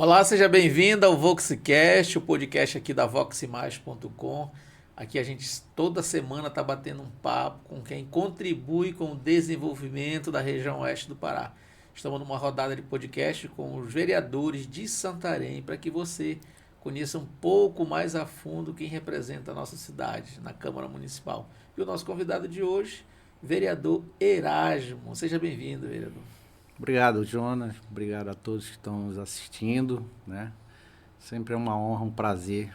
Olá, seja bem-vindo ao VoxCast, o podcast aqui da voximais.com. Aqui a gente toda semana está batendo um papo com quem contribui com o desenvolvimento da região oeste do Pará. Estamos numa rodada de podcast com os vereadores de Santarém para que você conheça um pouco mais a fundo quem representa a nossa cidade na Câmara Municipal. E o nosso convidado de hoje, vereador Erasmo. Seja bem-vindo, vereador. Obrigado, Jonas. Obrigado a todos que estão nos assistindo, né? Sempre é uma honra, um prazer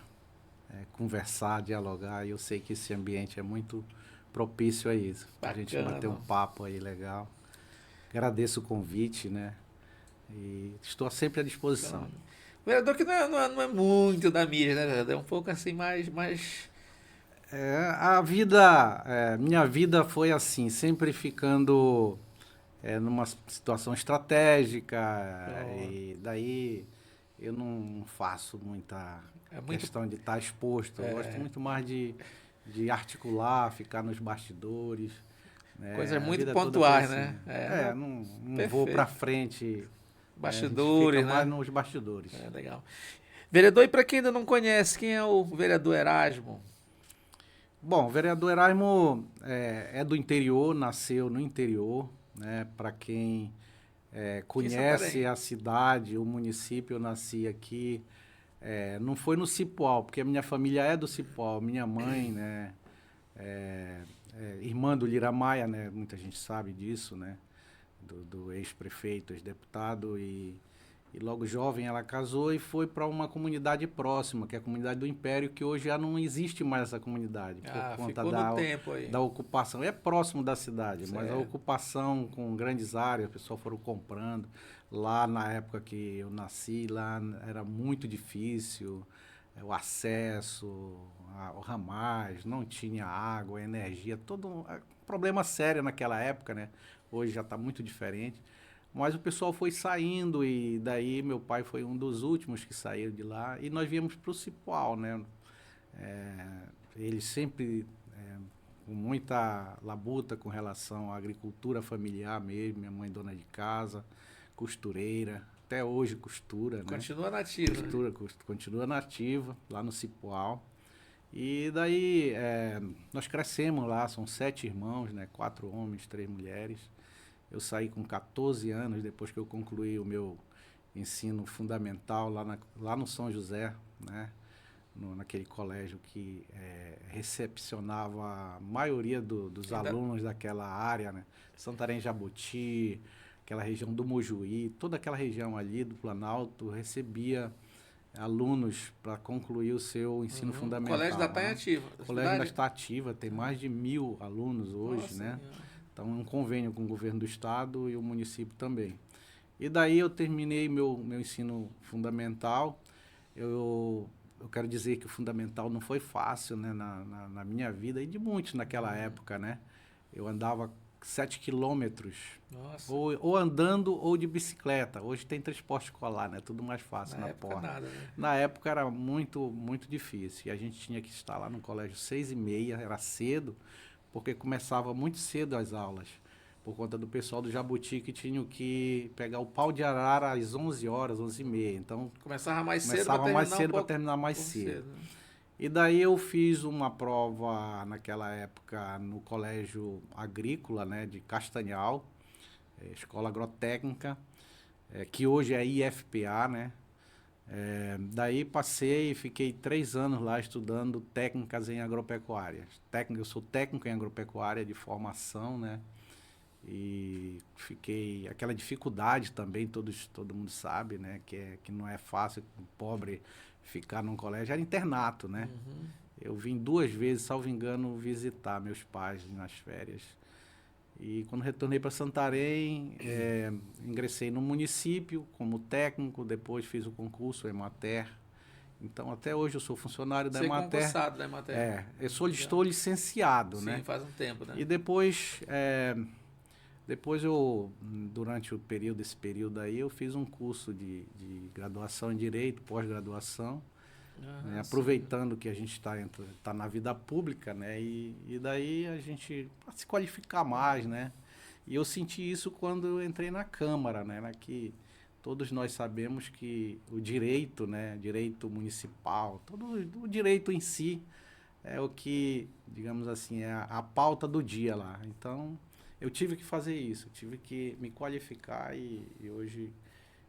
conversar, dialogar. E eu sei que esse ambiente é muito propício a isso. Para a gente bater um Bacana. papo aí legal. Agradeço o convite, né? E estou sempre à disposição. Bacana. O vereador que não é muito da mídia, né, vereador? É um pouco assim, mais... Minha vida foi assim, sempre ficando numa situação estratégica, Ó, e daí eu não faço muita é muito... questão de estar exposto. Eu gosto muito mais de articular, ficar nos bastidores. Coisas A muito vida toda foi pontuais, assim. né? Não, Não vou para perfeito. frente, né? A gente fica Bastidores, mais né? nos bastidores. É legal. Vereador, e para quem ainda não conhece, quem é o vereador Erasmo? Bom, o vereador Erasmo é do interior, nasceu no interior, né? Para quem Aqui em conhece Santarém. a cidade, o município, eu nasci aqui. Não foi no Cipoal, porque a minha família é do Cipoal. Minha mãe, né, irmã do Lira Maia, né, muita gente sabe disso, né, do ex-prefeito, ex-deputado, e logo jovem ela casou e foi para uma comunidade próxima, que é a comunidade do Império, que hoje já não existe mais essa comunidade, por Ah, conta ficou no tempo aí. da ocupação. É próximo da cidade, mas a Certo. ocupação com grandes áreas, o pessoal foram comprando. Lá na época que eu nasci, lá era muito difícil o acesso, o ramais, não tinha água, energia, todo um problema sério naquela época, né? Hoje já está muito diferente. Mas o pessoal foi saindo e daí meu pai foi um dos últimos que saíram de lá e nós viemos para o Cipoal, né? Ele sempre com muita labuta com relação à agricultura familiar mesmo, minha mãe dona de casa, costureira, até hoje costura, né? Continua nativo, né? Continua nativa lá no Cipoal. E daí nós crescemos lá, são 7 irmãos, né? 4 homens, 3 mulheres. Eu saí com 14 anos, depois que eu concluí o meu ensino fundamental lá no São José, né? Naquele colégio que recepcionava a maioria dos Ainda... alunos daquela área, né? Santarém, Jabuti, aquela região do Mojuí, toda aquela região ali do Planalto recebia alunos para concluir o seu ensino O colégio ainda fundamental, está em né? ativo. O A colégio ainda cidade... está ativa, tem mais de 1.000 alunos hoje, Nossa né? Senhora. Então, é um convênio com o governo do estado e o município também. E daí eu terminei meu ensino fundamental. Eu quero dizer que o fundamental não foi fácil, né, na minha vida e de muitos naquela época, né? Eu andava 7 quilômetros, Nossa. ou andando ou de bicicleta. Hoje tem transporte escolar, né? Tudo mais fácil Na na época porta. nada, né? Na época era muito, muito difícil. E a gente tinha que estar lá no colégio 6h30, era cedo, porque começava muito cedo as aulas. Por conta do pessoal do Jabuti que tinham que pegar o pau de arara às 11 horas, 11h30. Então Começava mais cedo para começava mais terminar um cedo para pouco, terminar mais pouco cedo. cedo, né? E daí eu fiz uma prova naquela época no colégio agrícola, né, de Castanhal, Escola Agrotécnica, que hoje é IFPA, né? Daí passei e fiquei 3 anos lá estudando técnicas em agropecuária. Eu sou técnico em agropecuária de formação, né? E fiquei aquela dificuldade também, todo mundo sabe, né? Que não é fácil um pobre ficar num colégio, era internato, né? Uhum. Eu vim 2 vezes, salvo engano, visitar meus pais nas férias. E quando retornei para Santarém, ingressei no município como técnico, depois fiz o concurso Emater. Então, até hoje eu sou funcionário da Ser Emater. concursado da Emater. Estou licenciado, Sim, né? faz um tempo, né? E depois durante esse período aí, eu fiz um curso de graduação em Direito, pós-graduação, né? Sim. Aproveitando que a gente tá na vida pública, né? E daí a gente, para se qualificar mais, né? E eu senti isso quando eu entrei na Câmara, né? Que todos nós sabemos que o direito, né, direito municipal, todo o direito em si é o que, digamos assim, é a pauta do dia lá. Então, eu tive que fazer isso, tive que me qualificar e hoje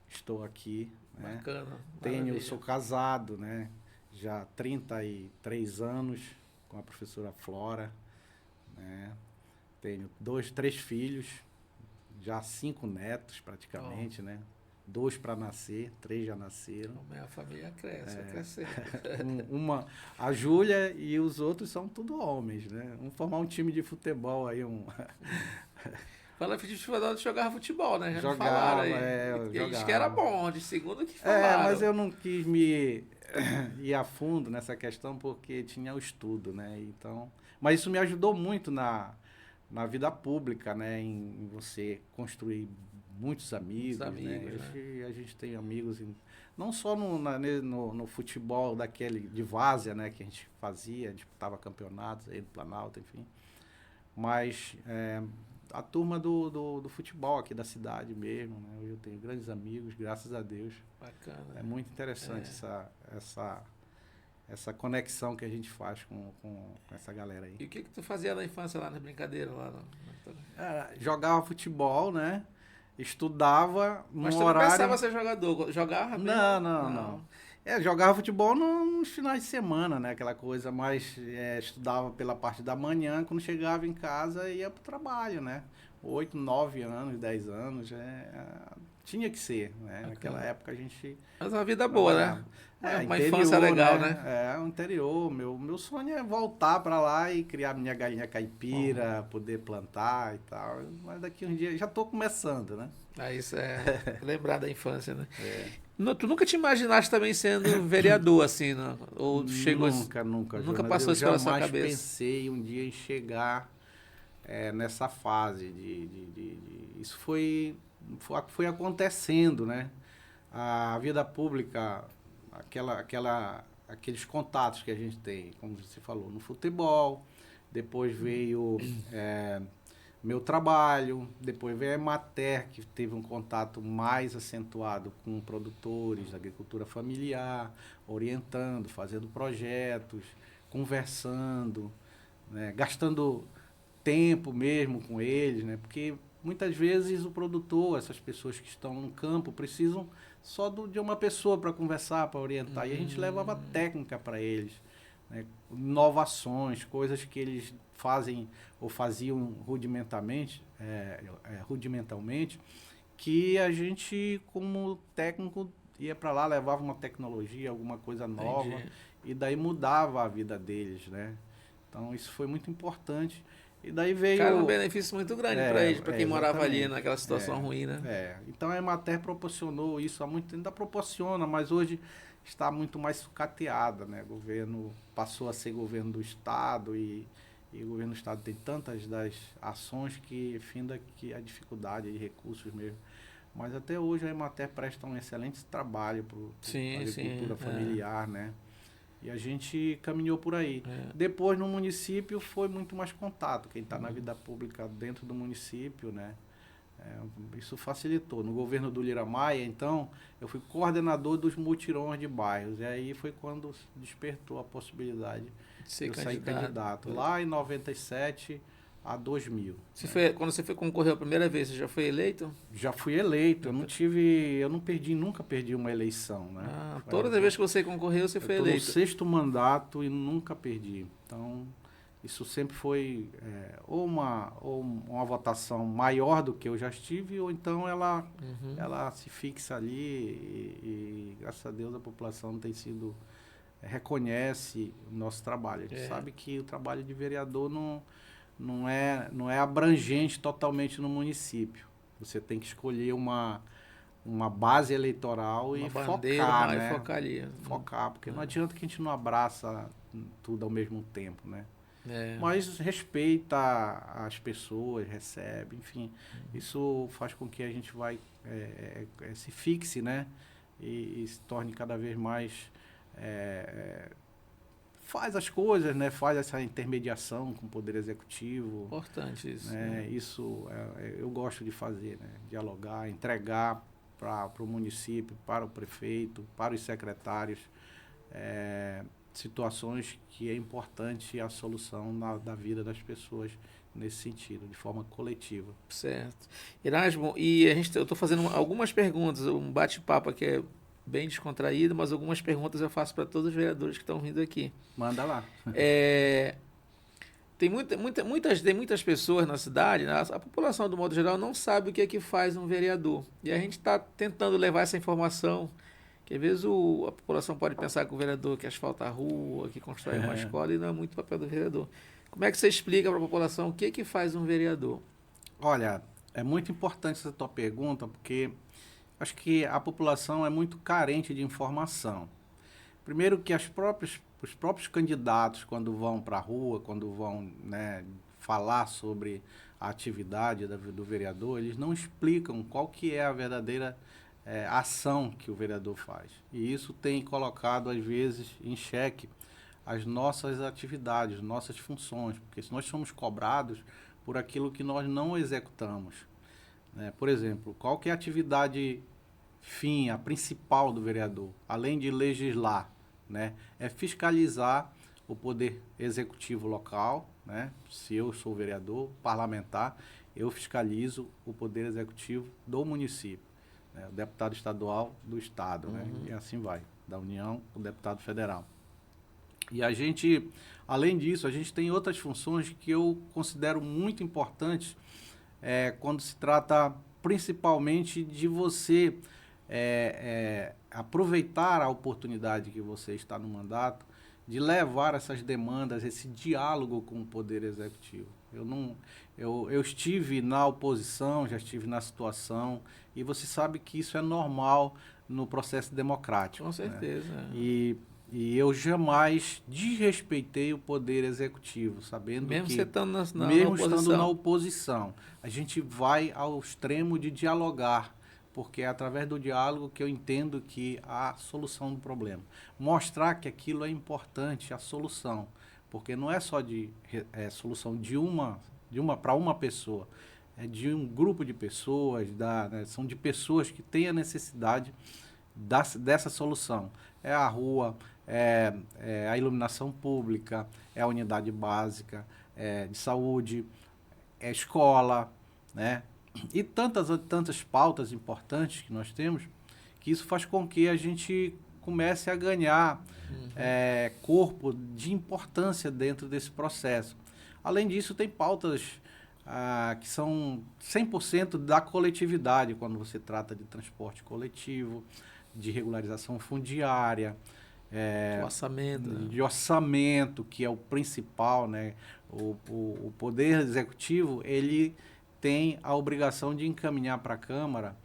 estou aqui, né? Bacana, maravilha. Sou casado, né? Já há 33 anos com a professora Flora, né? Tenho 3 filhos, já 5 netos praticamente, né? 2 para nascer, 3 já nasceram. A família cresce, vai crescendo. A Júlia e os outros são tudo homens, né? Vamos formar um time de futebol aí, Fala de futebol, jogava futebol, né? Já jogava, me falaram aí. jogava. Diz que era bom, de segundo que falaram. Mas eu não quis me ir a fundo nessa questão porque tinha o estudo, né? Então, mas isso me ajudou muito na vida pública, né? Em você construir muitos amigos, né? né? A gente tem amigos, não só no futebol daquele de várzea, né? Que a gente fazia, disputava campeonatos aí no Planalto, enfim. Mas a turma do futebol aqui da cidade mesmo, né? Eu tenho grandes amigos, graças a Deus. Bacana. É muito interessante essa conexão que a gente faz com essa galera aí. E o que tu fazia na infância lá na brincadeira? Jogava futebol, né? Estudava no Mas tu horário... não pensava ser jogador? Jogava mesmo? Não. Jogava futebol nos finais de semana, né? Aquela coisa, mas estudava pela parte da manhã, quando chegava em casa ia pro trabalho, né? 8, 9 anos, 10 anos, tinha que ser, né? Bacana. Naquela época a gente... Mas uma vida boa, né? Uma interior, infância legal, né? O interior. Meu sonho é voltar para lá e criar minha galinha caipira, poder plantar e tal. Mas daqui uns dias já estou começando, né? Isso é lembrar da infância, né? Tu nunca te imaginaste também sendo vereador, assim, não? Ou chegou... Nunca passou isso pela sua cabeça? Eu jamais pensei um dia em chegar nessa fase isso foi acontecendo, né? A vida pública, aqueles contatos que a gente tem, como você falou, no futebol, depois veio meu trabalho, depois veio a Emater, que teve um contato mais acentuado com produtores da agricultura familiar, orientando, fazendo projetos, conversando, né, gastando tempo mesmo com eles, né, porque muitas vezes o produtor, essas pessoas que estão no campo, precisam só de uma pessoa para conversar, para orientar. E a gente levava técnica para eles, né? Inovações, coisas que eles fazem ou faziam rudimentalmente, que a gente, como técnico, ia para lá, levava uma tecnologia, alguma coisa nova. Entendi. E daí mudava a vida deles, né? Então isso foi muito importante. E daí veio... Cara, um benefício muito grande para eles, para quem morava ali naquela situação ruim, né? Então a Emater proporcionou isso há muito tempo, ainda proporciona, mas hoje está muito mais sucateada, né? O governo passou a ser governo do Estado e o governo do Estado tem tantas das ações que finda que a dificuldade de recursos mesmo. Mas até hoje a Emater presta um excelente trabalho para a agricultura familiar, né? E a gente caminhou por aí. Depois, no município, foi muito mais contato. Quem está na vida pública dentro do município, né? Isso facilitou. No governo do Lira Maia, então, eu fui coordenador dos mutirões de bairros. E aí foi quando despertou a possibilidade de eu sair candidato. Lá em 97 a 2000. Quando você foi concorrer a primeira vez, você já foi eleito? Já fui eleito. Nunca perdi uma eleição, né? Todas as vezes que você concorreu, você foi eleito. No 6º mandato e nunca perdi. Então, isso sempre foi ou uma votação maior do que eu já estive, ou então ela se fixa ali e graças a Deus a população reconhece o nosso trabalho. A gente sabe que o trabalho de vereador não é abrangente totalmente no município. Você tem que escolher uma base eleitoral e focar, né? Focar, porque não adianta que a gente não abraça tudo ao mesmo tempo, né? Mas respeita as pessoas, recebe, enfim. Isso faz com que a gente se fixe, né? E se torne cada vez mais... faz as coisas, né? Faz essa intermediação com o Poder Executivo. Importante isso. Isso eu gosto de fazer, né? Dialogar, entregar para o município, para o prefeito, para os secretários, situações que é importante a solução da vida das pessoas nesse sentido, de forma coletiva. Certo. Erasmo, e eu estou fazendo algumas perguntas, um bate-papo aqui é bem descontraído, mas algumas perguntas eu faço para todos os vereadores que estão vindo aqui. Manda lá. É, tem muitas pessoas na cidade, né? A população do modo geral não sabe o que é que faz um vereador. E a gente está tentando levar essa informação, que às vezes a população pode pensar que o vereador que asfalta a rua, que constrói uma escola, e não é muito o papel do vereador. Como é que você explica para a população o que é que faz um vereador? Olha, é muito importante essa tua pergunta, porque acho que a população é muito carente de informação. Primeiro que os próprios candidatos, quando vão para a rua, quando vão, né, falar sobre a atividade do vereador, eles não explicam qual que é a verdadeira ação que o vereador faz. E isso tem colocado, às vezes, em xeque as nossas atividades, nossas funções, porque se nós somos cobrados por aquilo que nós não executamos. Né? Por exemplo, qual que é a atividade fim, a principal do vereador, além de legislar? Né? É fiscalizar o poder executivo local, né? Se eu sou vereador, parlamentar, eu fiscalizo o poder executivo do município, né? O deputado estadual do estado, né? E assim vai, da União, o deputado federal. E a gente, além disso, a gente tem outras funções que eu considero muito importantes quando se trata principalmente de você aproveitar a oportunidade que você está no mandato de levar essas demandas, esse diálogo com o Poder Executivo. Eu estive na oposição, já estive na situação, e você sabe que isso é normal no processo democrático. Com certeza. Né? E eu jamais desrespeitei o Poder Executivo, sabendo mesmo que, você estando estando na oposição, a gente vai ao extremo de dialogar, porque é através do diálogo que eu entendo que há solução do problema. Mostrar que aquilo é importante, a solução, porque não é só solução para uma pessoa, é de um grupo de pessoas, né, são de pessoas que têm a necessidade dessa solução. É a rua, é a iluminação pública, é a unidade básica de saúde, é a escola, né? E tantas pautas importantes que nós temos, que isso faz com que a gente comece a ganhar corpo de importância dentro desse processo. Além disso, tem pautas que são 100% da coletividade, quando você trata de transporte coletivo, de regularização fundiária, de orçamento, que é o principal, né? O Poder Executivo, ele tem a obrigação de encaminhar para a Câmara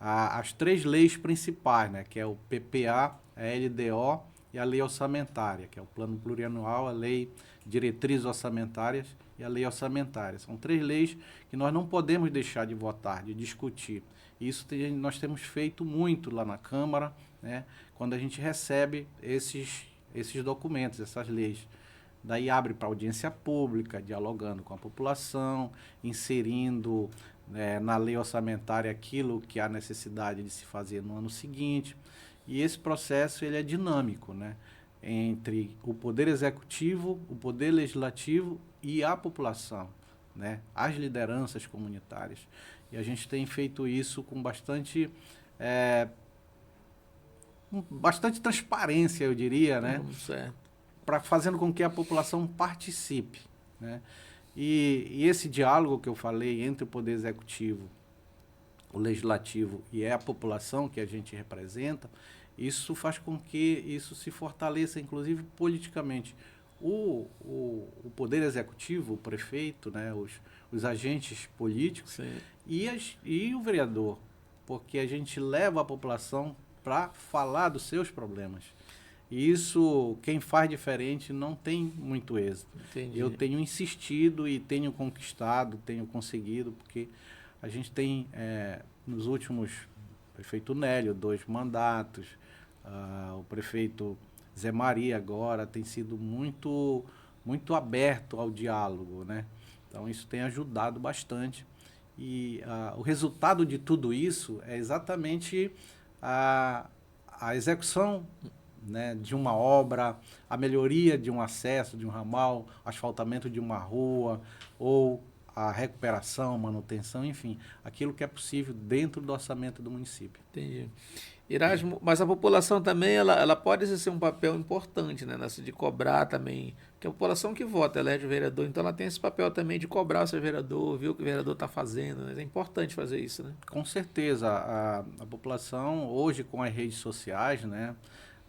as 3 leis principais, né? Que é o PPA, a LDO e a Lei Orçamentária, que é o Plano Plurianual, a Lei Diretrizes Orçamentárias e a Lei Orçamentária. São 3 leis que nós não podemos deixar de votar, de discutir. Isso nós temos feito muito lá na Câmara, né? Quando a gente recebe esses documentos, essas leis. Daí abre para audiência pública, dialogando com a população, inserindo na lei orçamentária aquilo que há necessidade de se fazer no ano seguinte. E esse processo ele é dinâmico, né? Entre o Poder Executivo, o Poder Legislativo e a população, né? As lideranças comunitárias. E a gente tem feito isso com bastante transparência, eu diria, né? Certo. Fazendo com que a população participe, né? E esse diálogo que eu falei entre o Poder Executivo, o Legislativo e a população que a gente representa, isso faz com que isso se fortaleça, inclusive politicamente. O Poder Executivo, o prefeito, né, os agentes políticos e o vereador, porque a gente leva a população para falar dos seus problemas. E isso, quem faz diferente não tem muito êxito. Entendi. Eu tenho insistido e tenho conquistado, tenho conseguido, porque a gente tem, nos últimos, o prefeito Nélio, 2 mandatos, o prefeito Zé Maria agora tem sido muito aberto ao diálogo, né? Então isso tem ajudado bastante E o resultado de tudo isso é exatamente a execução, né, de uma obra, a melhoria de um acesso, de um ramal, asfaltamento de uma rua, ou a recuperação, manutenção, enfim, aquilo que é possível dentro do orçamento do município. Entendi. Erasmo, mas a população também, ela pode exercer um papel importante, né, nessa de cobrar também, porque a população que vota elege o vereador, então ela tem esse papel também de cobrar o seu vereador, ver o que o vereador está fazendo, né? É importante fazer isso, né? Com certeza, a população, hoje com as redes sociais, né,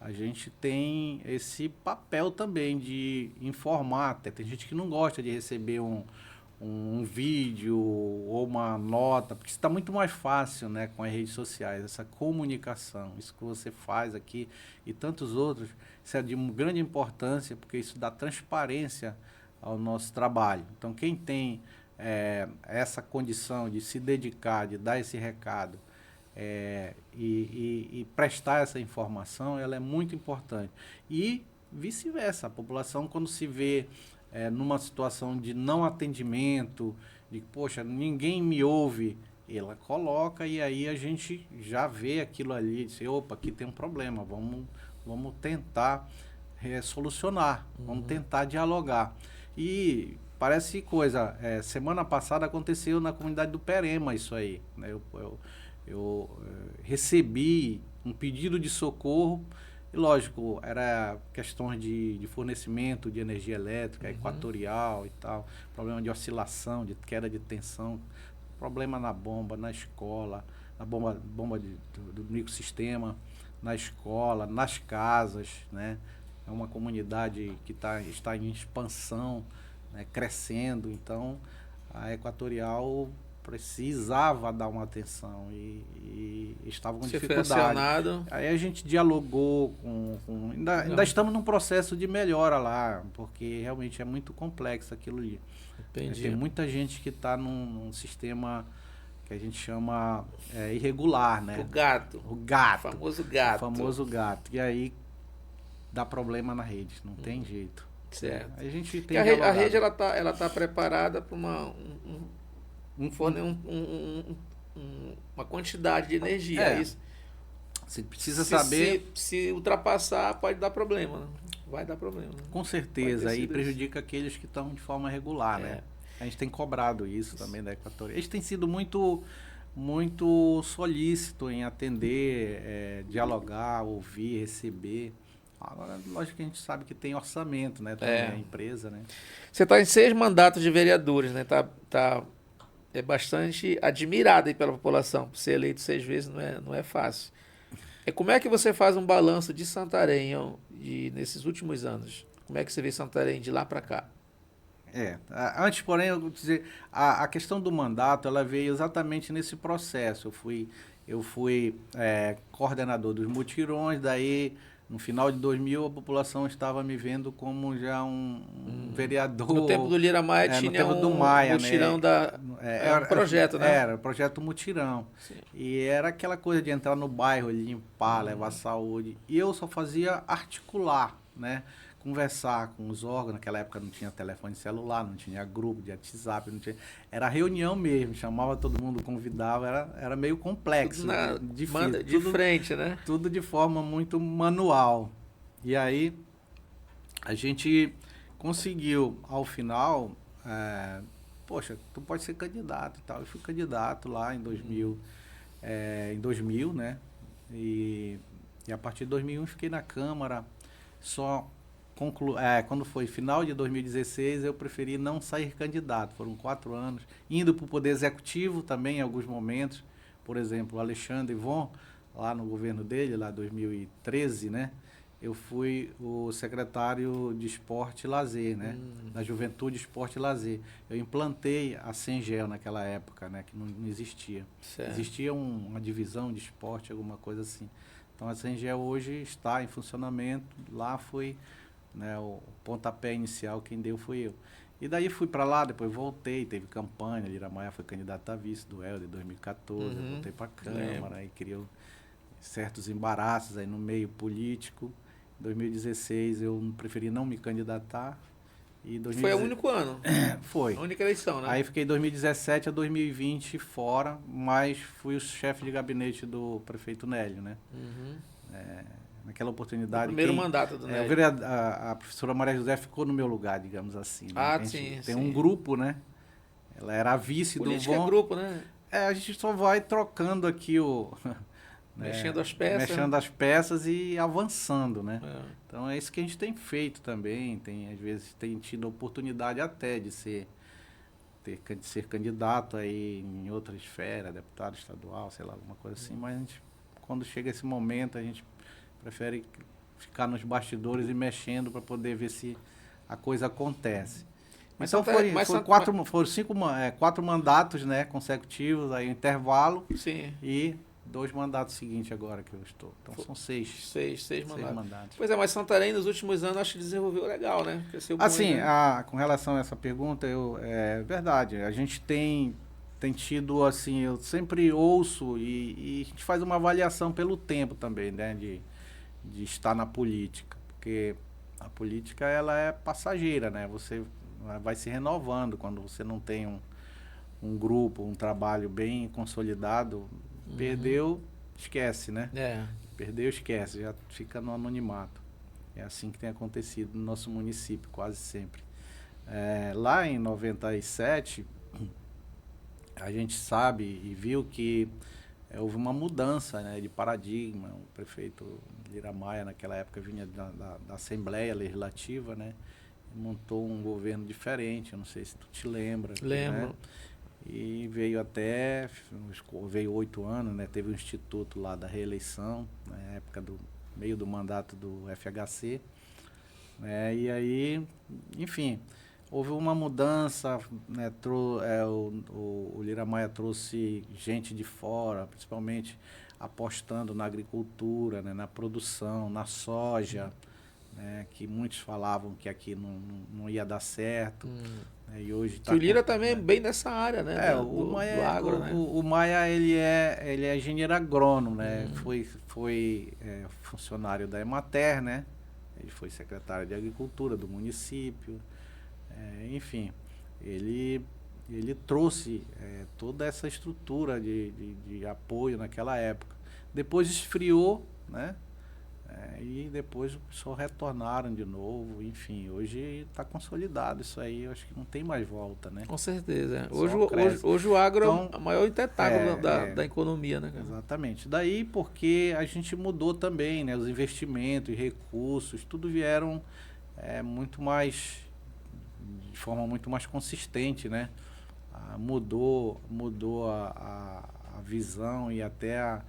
a gente tem esse papel também de informar. Até tem gente que não gosta de receber um vídeo ou uma nota, porque está muito mais fácil, né, com as redes sociais, essa comunicação, isso que você faz aqui e tantos outros, isso é de uma grande importância, porque isso dá transparência ao nosso trabalho. Então, quem tem essa condição de se dedicar, de dar esse recado, e prestar essa informação, ela é muito importante. E vice-versa, a população, quando se vê numa situação de não atendimento, de, poxa, ninguém me ouve, ela coloca e aí a gente já vê aquilo ali, diz, opa, aqui tem um problema, vamos tentar solucionar, vamos tentar dialogar. E parece coisa, semana passada aconteceu na comunidade do Perema isso aí, né? Eu recebi um pedido de socorro, e lógico, era questões de fornecimento de energia elétrica, equatorial e tal, problema de oscilação, de queda de tensão, problema na bomba, na escola, na bomba do microsistema, na escola, nas casas, né? É uma comunidade que está em expansão, né? Crescendo, então a Equatorial precisava dar uma atenção e estava com dificuldade. Foi acionado. Aí a gente dialogou ainda estamos num processo de melhora lá, porque realmente é muito complexo aquilo ali. Entendi. Tem muita gente que está num sistema que a gente chama irregular, né? O gato. O gato. O famoso gato. O famoso gato. E aí dá problema na rede, não tem jeito. Certo. A gente tem a rede ela tá preparada para uma quantidade de energia. É isso. Você precisa saber. Se ultrapassar, pode dar problema. Né? Vai dar problema. Né? Com certeza. Aí prejudica aqueles que estão de forma regular, né? A gente tem cobrado isso também da Equatorial. Eles têm sido muito solícito em atender, dialogar, ouvir, receber. Agora, lógico que a gente sabe que tem orçamento, né? Também a empresa, né? Você está em 6 mandatos de vereadores, né? É bastante admirado aí pela população. Ser eleito 6 vezes não é fácil. Como é que você faz um balanço de Santarém nesses últimos anos? Como é que você vê Santarém de lá para cá? Antes, porém, eu vou dizer, a questão do mandato, ela veio exatamente nesse processo. Eu fui coordenador dos mutirões, daí no final de 2000 a população estava me vendo como já um vereador. No tempo do Lira Maia tinha no tempo do Maia, mutirão, né? Era um projeto, né? Era o projeto mutirão. Sim. E era aquela coisa de entrar no bairro, limpar, levar saúde. E eu só fazia articular, né? Conversar com os órgãos. Naquela época não tinha telefone celular, não tinha grupo de WhatsApp, não tinha... Era reunião mesmo, chamava todo mundo, convidava, era meio complexo. Difícil. De frente, né? Tudo de forma muito manual. E aí a gente conseguiu, ao final, poxa, tu pode ser candidato e tal. Eu fui candidato lá em 2000, né? E a partir de 2001 fiquei na Câmara, quando foi final de 2016, eu preferi não sair candidato. Foram 4 anos, indo para o Poder Executivo também em alguns momentos. Por exemplo, o Alexandre Von, lá no governo dele, lá em 2013, né? Eu fui o secretário de Esporte e Lazer, né? Da Juventude, Esporte e Lazer. Eu implantei a Sengel naquela época, né? Que não existia. Certo. Existia uma divisão de esporte, alguma coisa assim. Então a Sengel hoje está em funcionamento. Lá foi... né, o pontapé inicial, quem deu foi eu. E daí fui para lá, depois voltei, teve campanha, Lira Maia foi candidato a vice do Helder em 2014, eu voltei para a Câmara, aí criou certos embaraços aí no meio político. Em 2016 eu preferi não me candidatar E Foi o único ano, Foi. a única eleição, né? Aí fiquei 2017 a 2020 fora, mas fui o chefe de gabinete do prefeito Nélio, né? Naquela O oportunidade... primeiro mandato do Nélio. A professora Maria José ficou no meu lugar, digamos assim. Né? Ah, A gente tem sim. um grupo, né? Ela era a vice Política do Von. é grupo, né? A gente só vai trocando aqui o... Mexendo as peças. Mexendo as peças e avançando, né? É. Então é isso que a gente tem feito também. Às vezes tem tido a oportunidade até de ser candidato aí em outra esfera, deputado estadual, sei lá, alguma coisa assim, mas a gente, quando chega esse momento, a gente prefere ficar nos bastidores e mexendo para poder ver se a coisa acontece. Mas Então foram quatro mandatos, né, consecutivos, aí intervalo. Sim. E 2 mandatos seguintes agora que eu estou. Então são 6. 6 mandatos. mandatos. Pois é, mas Santarém nos últimos anos acho que desenvolveu legal, né? Cresceu Assim, muito, né? com relação a essa pergunta, é verdade. A gente tem tido, assim, eu sempre ouço e a gente faz uma avaliação pelo tempo também, né? De estar na política. Porque a política, ela é passageira, né? Você vai se renovando quando você não tem um grupo, um trabalho bem consolidado. Perdeu, esquece, né? Perdeu, esquece, já fica no anonimato. É assim que tem acontecido no nosso município, quase sempre. Lá em 97, a gente sabe e viu que houve uma mudança, né, de paradigma. O prefeito Lira Maia, naquela época, vinha da Assembleia Legislativa, né? Montou um governo diferente, eu não sei se tu te lembra. Lembro. Né? E veio 8 anos, né? Teve um instituto lá da reeleição, na época do meio do mandato do FHC. Né? E aí, enfim, houve uma mudança, né? O Lira Maia trouxe gente de fora, principalmente apostando na agricultura, né? Na produção, na soja, né? Que muitos falavam que aqui não ia dar certo. E hoje que o Lira também é bem nessa área, né? Do agro, né? O Maia, ele é engenheiro agrônomo, né? Foi funcionário da Emater, né? Ele foi secretário de Agricultura do município. Enfim, ele trouxe toda essa estrutura de apoio naquela época. Depois esfriou, né? E depois o pessoal retornaram de novo, enfim, hoje está consolidado isso aí, eu acho que não tem mais volta, né? Com certeza. Hoje o agro então, é o maior tentáculo da economia, né, cara? Exatamente. Daí porque a gente mudou também, né? Os investimentos e recursos, tudo vieram muito mais, de forma muito mais consistente, né? Mudou a visão e até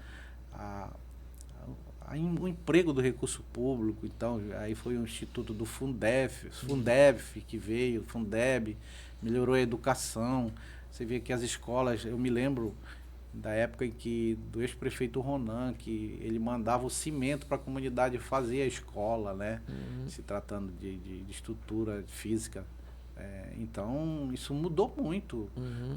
o emprego do recurso público. Então, aí foi o Instituto do Fundef que veio, Fundeb, melhorou a educação. Você vê que as escolas, eu me lembro da época em que, do ex-prefeito Ronan, que ele mandava o cimento para a comunidade fazer a escola, né? Se tratando de estrutura física. Então, isso mudou muito.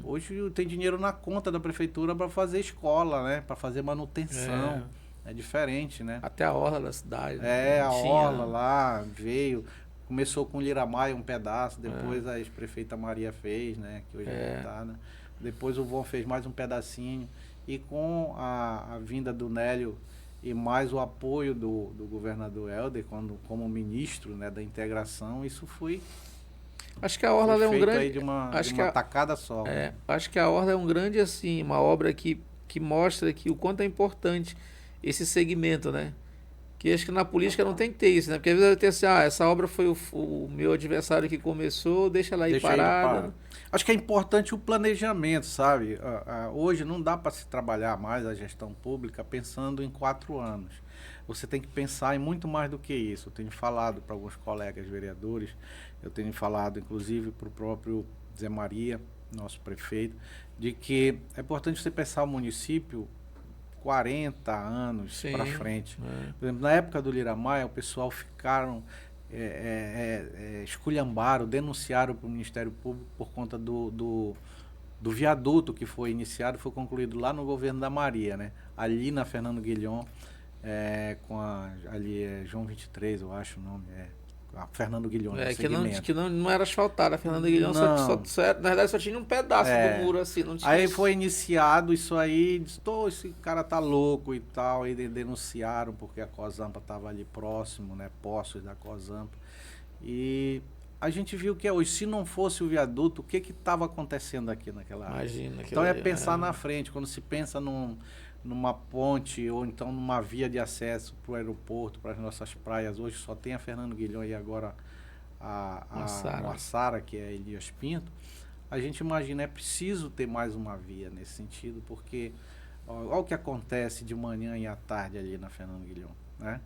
Hoje tem dinheiro na conta da prefeitura para fazer escola, né? Para fazer manutenção. É diferente, né? Até a orla da cidade. A orla lá veio. Começou com Lira Maia um pedaço, depois a ex-prefeita Maria fez, né? Que hoje é deputada. Depois o Von fez mais um pedacinho. E com a vinda do Nélio e mais o apoio do governador Helder como ministro, né, da integração, isso foi... Acho que a orla é um grande... Aí de uma tacada só. Acho que a orla é um grande, assim, uma obra que mostra que o quanto é importante esse segmento, né? Que acho que na política não tem que ter isso, né? Porque às vezes vai ter assim, essa obra foi o meu adversário que começou, deixa ela aí parada. Acho que é importante o planejamento, sabe? Hoje não dá para se trabalhar mais a gestão pública pensando em 4 anos. Você tem que pensar em muito mais do que isso. Eu tenho falado para alguns colegas vereadores, eu tenho falado inclusive para o próprio Zé Maria, nosso prefeito, de que é importante você pensar o município 40 anos para frente. Por exemplo, na época do Lira Maia, o pessoal ficaram, esculhambaram, denunciaram para o Ministério Público por conta do viaduto que foi iniciado, foi concluído lá no governo da Maria, né? Ali na Fernando Guilhom, ali é João 23, eu acho o nome, a Fernando Guilhões, o Que, não, segmento. que não era asfaltada. A Fernanda Guilhom Não. na verdade só tinha um pedaço do muro assim. Não tinha Aí foi iniciado isso aí, disse, esse cara tá louco e tal, e denunciaram porque a Cozampa estava ali próximo, né, Poços da Cozampa. E a gente viu que hoje, se não fosse o viaduto, o que estava acontecendo aqui naquela área? Imagina. Então é pensar na frente, quando se pensa numa ponte ou então numa via de acesso para o aeroporto, para as nossas praias, hoje só tem a Fernando Guilhom e agora a Moassara, que é Elias Pinto. A gente imagina, é preciso ter mais uma via nesse sentido, porque olha o que acontece de manhã e à tarde ali na Fernando Guilhom, né?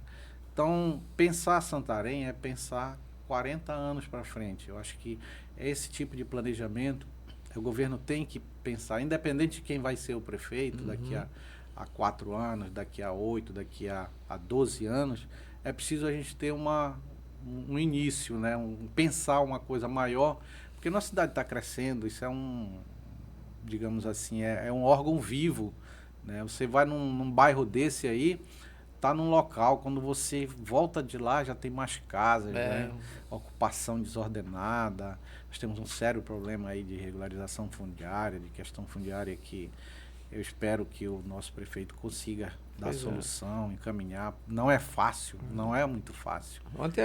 Então, pensar Santarém é pensar 40 anos para frente. Eu acho que esse tipo de planejamento, o governo tem que pensar, independente de quem vai ser o prefeito daqui a 4 anos, daqui a 8, daqui a 12 anos, é preciso a gente ter um início, né? Pensar uma coisa maior, porque nossa cidade está crescendo, isso é digamos assim, é um órgão vivo, né? Você vai num bairro desse aí, tá num local, quando você volta de lá já tem mais casas, né? Ocupação desordenada, nós temos um sério problema aí de regularização fundiária, de questão fundiária que eu espero que o nosso prefeito consiga dar solução, encaminhar. Não é fácil, não é muito fácil. Ontem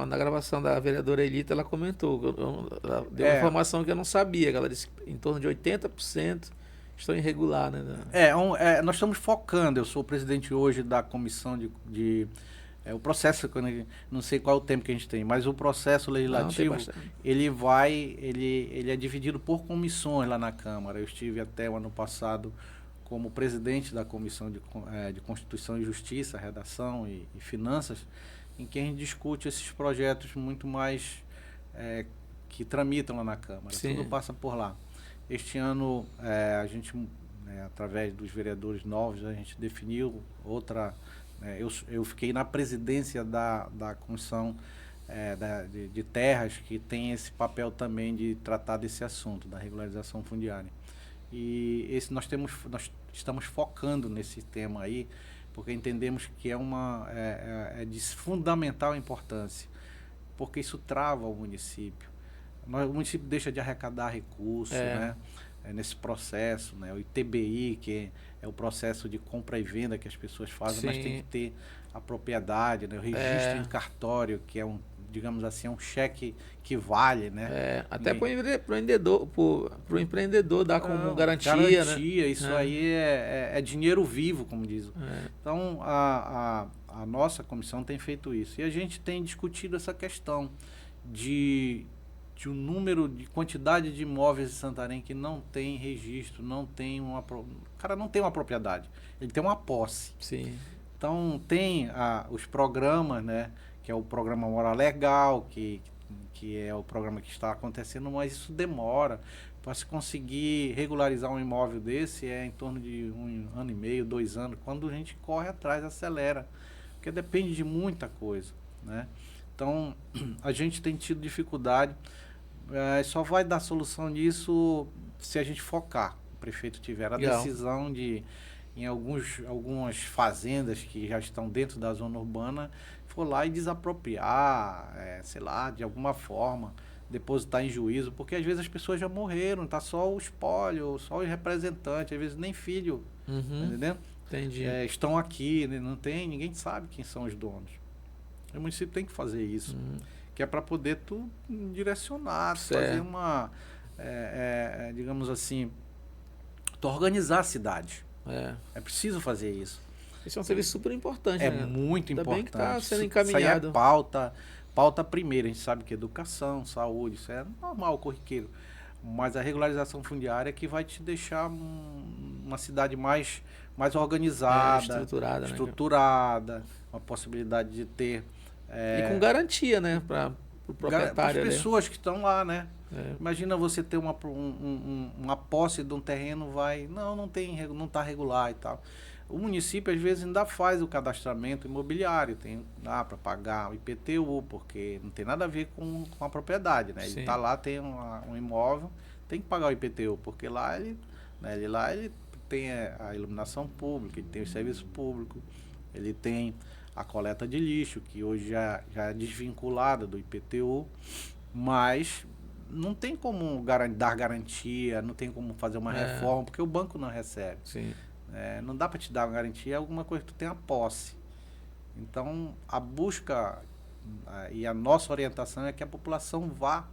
na gravação da vereadora Elita, ela comentou, ela deu uma informação que eu não sabia, que ela disse que em torno de 80% estão irregular, né? Nós estamos focando, eu sou o presidente hoje da comissão o processo, não sei qual é o tempo que a gente tem, mas o processo legislativo, ele é dividido por comissões lá na Câmara. Eu estive até o ano passado como presidente da Comissão de Constituição e Justiça, Redação e Finanças, em que a gente discute esses projetos muito mais que tramitam lá na Câmara. Sim. Tudo passa por lá. Este ano, a gente, através dos vereadores novos, a gente definiu outra... Eu fiquei na presidência da Comissão de Terras, que tem esse papel também de tratar desse assunto, da regularização fundiária. E nós estamos focando nesse tema aí, porque entendemos que é de fundamental importância, porque isso trava o município. O município deixa de arrecadar recursos, né? Nesse processo, né? O ITBI, que é o processo de compra e venda que as pessoas fazem, mas tem que ter a propriedade, né? O registro em cartório, que é digamos assim, um cheque que vale, né? Até para o empreendedor dar como garantia, né? Isso aí é dinheiro vivo, como diz. Então, a nossa comissão tem feito isso. E a gente tem discutido essa questão de um número de quantidade de imóveis em Santarém que não tem registro, não tem o cara não tem uma propriedade, ele tem uma posse. Sim. Então tem os programas, né, que é o programa Mora Legal, que é o programa que está acontecendo, mas isso demora. Para se conseguir regularizar um imóvel desse é em torno de 1 ano e meio, 2 anos, quando a gente corre atrás, acelera, porque depende de muita coisa, né? Então a gente tem tido dificuldade. Só vai dar solução nisso se a gente focar. O prefeito tiver a decisão de, em algumas fazendas que já estão dentro da zona urbana, for lá e desapropriar, sei lá, de alguma forma, depositar em juízo, porque às vezes as pessoas já morreram, tá só o espólio, só o representante, às vezes nem filho, tá entendendo? Entendi. Estão aqui, né? Não tem, ninguém sabe quem são os donos. O município tem que fazer isso. Que é para poder tu direcionar, fazer digamos assim, tu organizar a cidade. É preciso fazer isso. Isso é um serviço super importante, né? Muito Ainda importante. Bem que está sendo encaminhado. Isso aí é pauta primeira. A gente sabe que educação, saúde, isso é normal, corriqueiro. Mas a regularização fundiária é que vai te deixar uma cidade mais organizada, estruturada, uma possibilidade de ter... E com garantia, né, para o proprietário. Para as pessoas que estão lá, né? Imagina você ter uma posse de um terreno, não está regular e tal. O município, às vezes, ainda faz o cadastramento imobiliário, dá para pagar o IPTU, porque não tem nada a ver com a propriedade, né? Ele está lá, tem um imóvel, tem que pagar o IPTU, porque lá ele tem a iluminação pública, ele tem o serviço público, ele tem a coleta de lixo, que hoje já é desvinculada do IPTU, mas não tem como dar garantia, não tem como fazer uma reforma, porque o banco não recebe. Sim. Não dá para te dar uma garantia, é alguma coisa que tu tenha posse. Então, a busca e a nossa orientação é que a população vá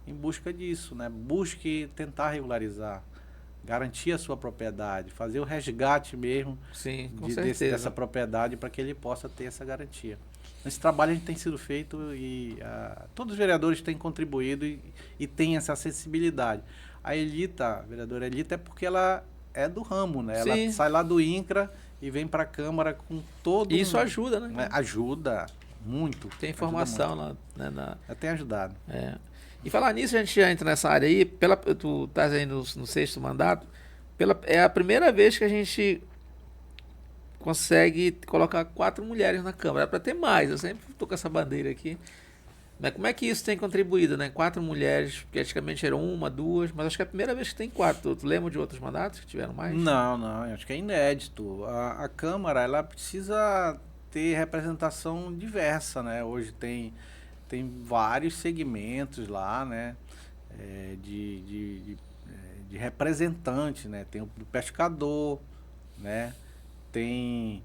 em busca disso, né? Busque tentar regularizar, garantir a sua propriedade, fazer o resgate mesmo. Sim, com dessa propriedade para que ele possa ter essa garantia. Esse trabalho a gente tem sido feito e todos os vereadores têm contribuído e têm essa acessibilidade. A vereadora Elita, é porque ela é do ramo, né? Sim. Ela sai lá do INCRA e vem para a Câmara com todo... Isso ajuda, né? Ajuda muito. Tem informação lá, né? Tem ajudado. E falar nisso, a gente já entra nessa área aí, tu estás aí no 6º mandato, é a primeira vez que a gente consegue colocar 4 mulheres na Câmara. É para ter mais, eu sempre estou com essa bandeira aqui. Mas como é que isso tem contribuído, né? 4 mulheres, porque antigamente eram 1, 2, mas acho que é a primeira vez que tem 4. Tu lembra de outros mandatos que tiveram mais? Não, acho que é inédito. A Câmara, ela precisa ter representação diversa, né? Hoje tem vários segmentos lá, né? De representantes, né? Tem o pescador, né? Tem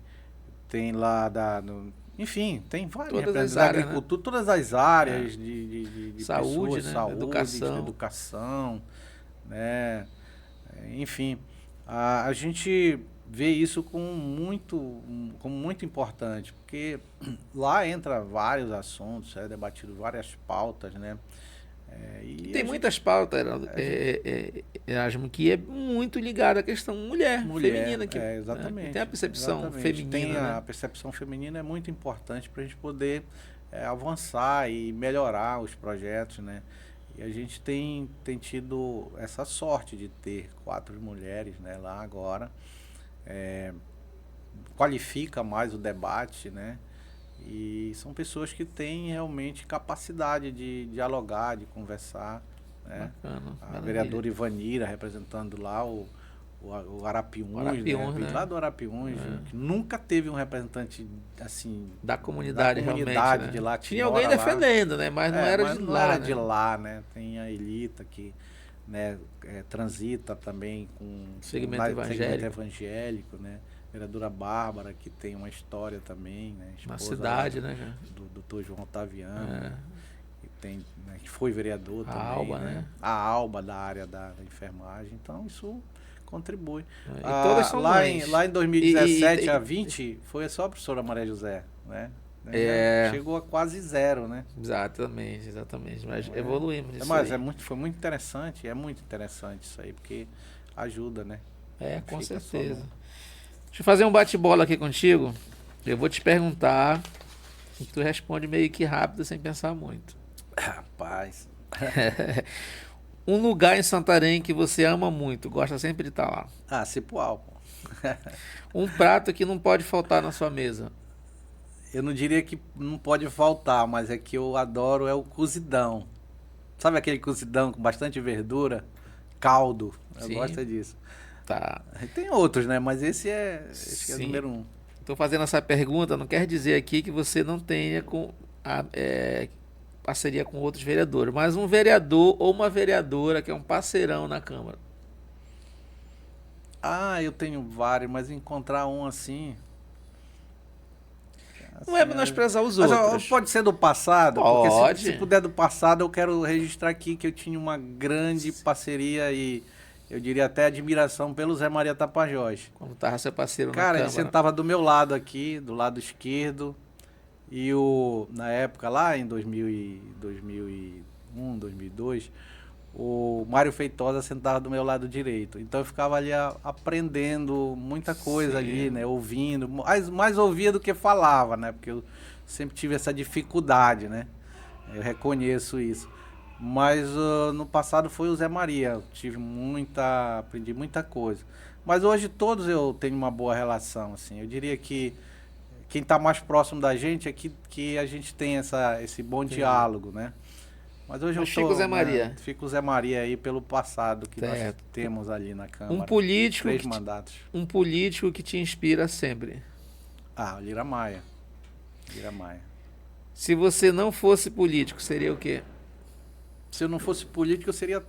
lá enfim, tem vários representantes da agricultura, né? Todas as áreas de saúde, pessoas, né? saúde, educação, né? Enfim, a gente vê isso como muito importante, porque lá entra vários assuntos, é debatido várias pautas, né? E tem muitas pautas, Erasmo, que é muito ligada à questão mulher feminina. Exatamente. Tem a percepção feminina. Tem a percepção feminina, é muito importante para a gente poder avançar e melhorar os projetos, né? E a gente tem tido essa sorte de ter 4 mulheres, né, lá agora. Qualifica mais o debate, né? E são pessoas que têm realmente capacidade de dialogar, de conversar, né? Bacana, a vereadora Ivanira representando lá o Arapiuns, né? Lá do Arapiuns, que nunca teve um representante assim da comunidade realmente, né? de lá. Tinha alguém defendendo, né? Mas não era de lá. De lá, né? Tem a Elita que, né, transita também com segmento evangélico, né? Vereadora Bárbara, que tem uma história também, né? Na cidade, né? Do doutor João Otaviano, que foi vereador também. A Alba, né? A Alba da área da enfermagem. Então, isso contribui. E todas são lá em 2017 a 20, foi só a professora Maria José, né? Chegou a quase 0, né? Exatamente. Mas evoluímos nisso Mas foi muito interessante, isso aí, porque ajuda, né? Com certeza. Deixa eu fazer um bate-bola aqui contigo. Eu vou te perguntar e tu responde meio que rápido, sem pensar muito. Rapaz. Um lugar em Santarém que você ama muito, gosta sempre de estar lá. Cipoal, pô. Um prato que não pode faltar na sua mesa. Eu não diria que não pode faltar, mas é que eu adoro o cozidão. Sabe aquele cozidão com bastante verdura? Caldo. Eu gosto disso. Tá. Tem outros, né? Mas esse é o número 1. Estou fazendo essa pergunta, não quer dizer aqui que você não tenha parceria com outros vereadores, mas um vereador ou uma vereadora que é um parceirão na Câmara. Eu tenho vários, mas encontrar um assim... Não é menosprezar os outros. Pode ser do passado? Pode. Porque se puder do passado, eu quero registrar aqui que eu tinha uma grande parceria e... Eu diria até admiração pelo Zé Maria Tapajós. Quando estava seu parceiro na Câmara. Câmara. Ele sentava do meu lado aqui, do lado esquerdo. E na época, lá em 2001, 2002, o Mário Feitosa sentava do meu lado direito. Então eu ficava ali aprendendo muita coisa ali, né? Ouvindo. Mais ouvia do que falava, né? Porque eu sempre tive essa dificuldade, né? Eu reconheço isso. Mas no passado foi o Zé Maria, aprendi muita coisa. Mas hoje todos eu tenho uma boa relação, assim. Eu diria que quem está mais próximo da gente é que a gente tem esse bom diálogo, né? Mas hoje fica o Zé Maria. Fica o Zé Maria aí pelo passado que nós temos ali na Câmara. Um político 3 mandatos. Um político que te inspira sempre. O Lira Maia. Vira Maia. Se você não fosse político, seria o quê? Se eu não fosse político, eu seria...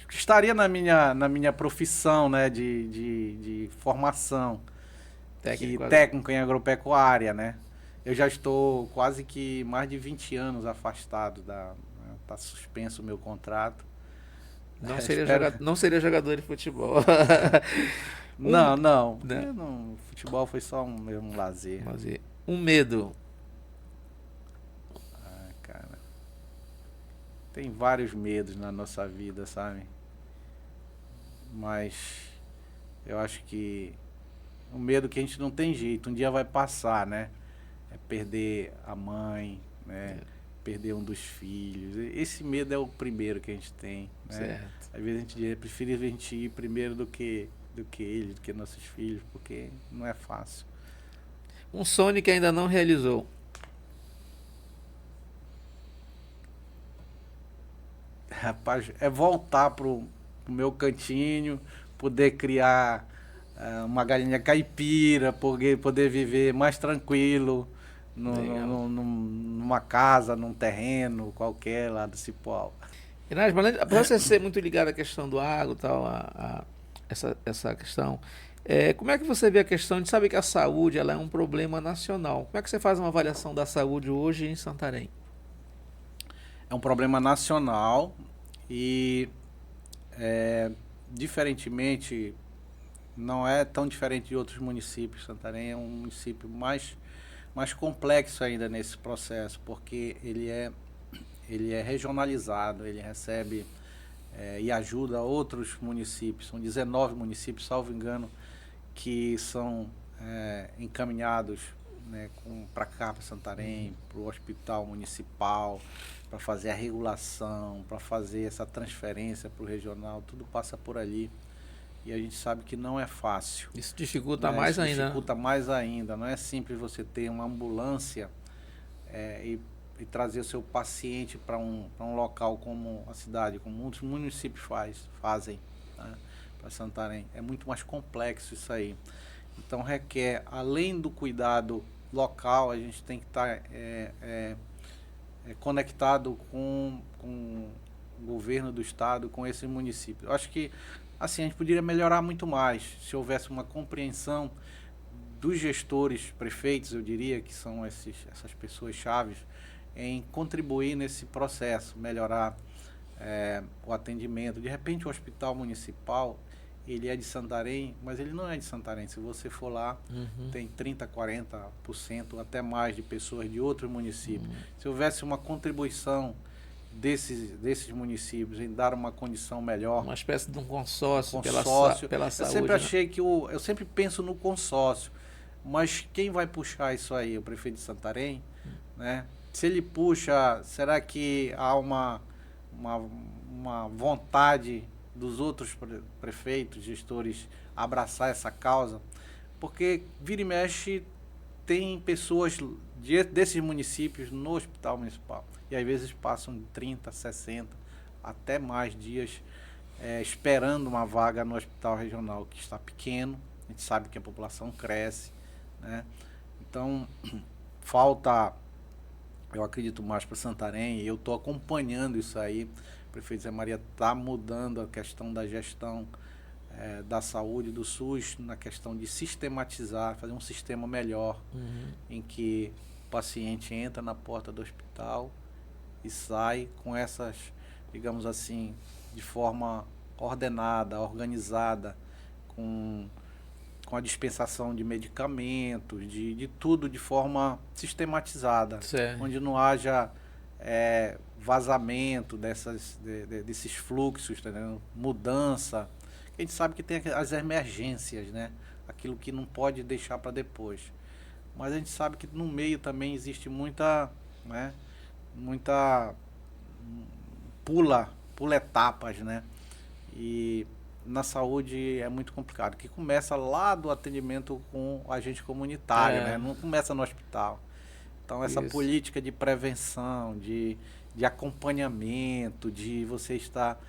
estaria na minha profissão, né, de formação, técnico em agropecuária, né? Eu já estou quase que mais de 20 anos afastado tá suspenso o meu contrato. Não seria jogador de futebol. Não. Né? Futebol foi só um lazer. Um medo. Cara, tem vários medos na nossa vida, sabe? Mas eu acho que o medo que a gente não tem jeito, um dia vai passar, né? É perder a mãe, né? Perder um dos filhos. Esse medo é o primeiro que a gente tem, né? Certo. Às vezes a gente prefere a gente ir primeiro do que eles, do que nossos filhos, porque não é fácil. Um sonho que ainda não realizou. Rapaz, é voltar pro meu cantinho, poder criar uma galinha caipira, poder viver mais tranquilo numa casa, num terreno qualquer lá do Cipoal. Inás, para você ser muito ligado à questão do agro, tal, essa questão, como é que você vê a questão de saber que a saúde ela é um problema nacional? Como é que você faz uma avaliação da saúde hoje em Santarém? É um problema nacional e, diferentemente, não é tão diferente de outros municípios. Santarém é um município mais complexo ainda nesse processo, porque ele é regionalizado, ele recebe e ajuda outros municípios. São 19 municípios, salvo engano, que são encaminhados, né, para cá, para Santarém, para o hospital municipal, para fazer a regulação, para fazer essa transferência para o regional, tudo passa por ali. E a gente sabe que não é fácil. Isso dificulta né? mais Isso ainda. Dificulta mais ainda. Não é simples você ter uma ambulância e trazer o seu paciente para um local como a cidade, como muitos municípios fazem, né, para Santarém. É muito mais complexo isso aí. Então requer, além do cuidado local, a gente tem que estar conectado com o governo do estado, com esse município. Eu acho que assim, a gente poderia melhorar muito mais se houvesse uma compreensão dos gestores, prefeitos, eu diria, que são essas pessoas chaves, em contribuir nesse processo, melhorar o atendimento. De repente, o hospital municipal, ele é de Santarém, mas ele não é de Santarém. Se você for lá, tem 30%, 40%, até mais de pessoas de outros municípios. Se houvesse uma contribuição desses municípios em dar uma condição melhor, uma espécie de um consórcio, pela saúde. Eu sempre achei que eu sempre penso no consórcio, mas quem vai puxar isso aí? O prefeito de Santarém, né? Se ele puxa, será que há uma vontade dos outros prefeitos, gestores, abraçar essa causa? Porque vira e mexe tem pessoas desses municípios no hospital municipal. E às vezes passam 30, 60, até mais dias esperando uma vaga no hospital regional, que está pequeno. A gente sabe que a população cresce, né? Então, falta, eu acredito mais para Santarém, e eu estou acompanhando isso aí. O prefeito Zé Maria está mudando a questão da gestão da saúde, do SUS, na questão de sistematizar, fazer um sistema melhor, em que o paciente entra na porta do hospital e sai com essas, digamos assim, de forma ordenada, organizada, com a dispensação de medicamentos, de tudo de forma sistematizada, certo, onde não haja vazamento desses fluxos, tá entendendo? Mudança. A gente sabe que tem as emergências, né? Aquilo que não pode deixar para depois. Mas a gente sabe que no meio também existe muita, né? Pula etapas, né? E na saúde é muito complicado, que começa lá do atendimento com o agente comunitário, né? Não começa no hospital. Então essa política de prevenção, de acompanhamento, de você estar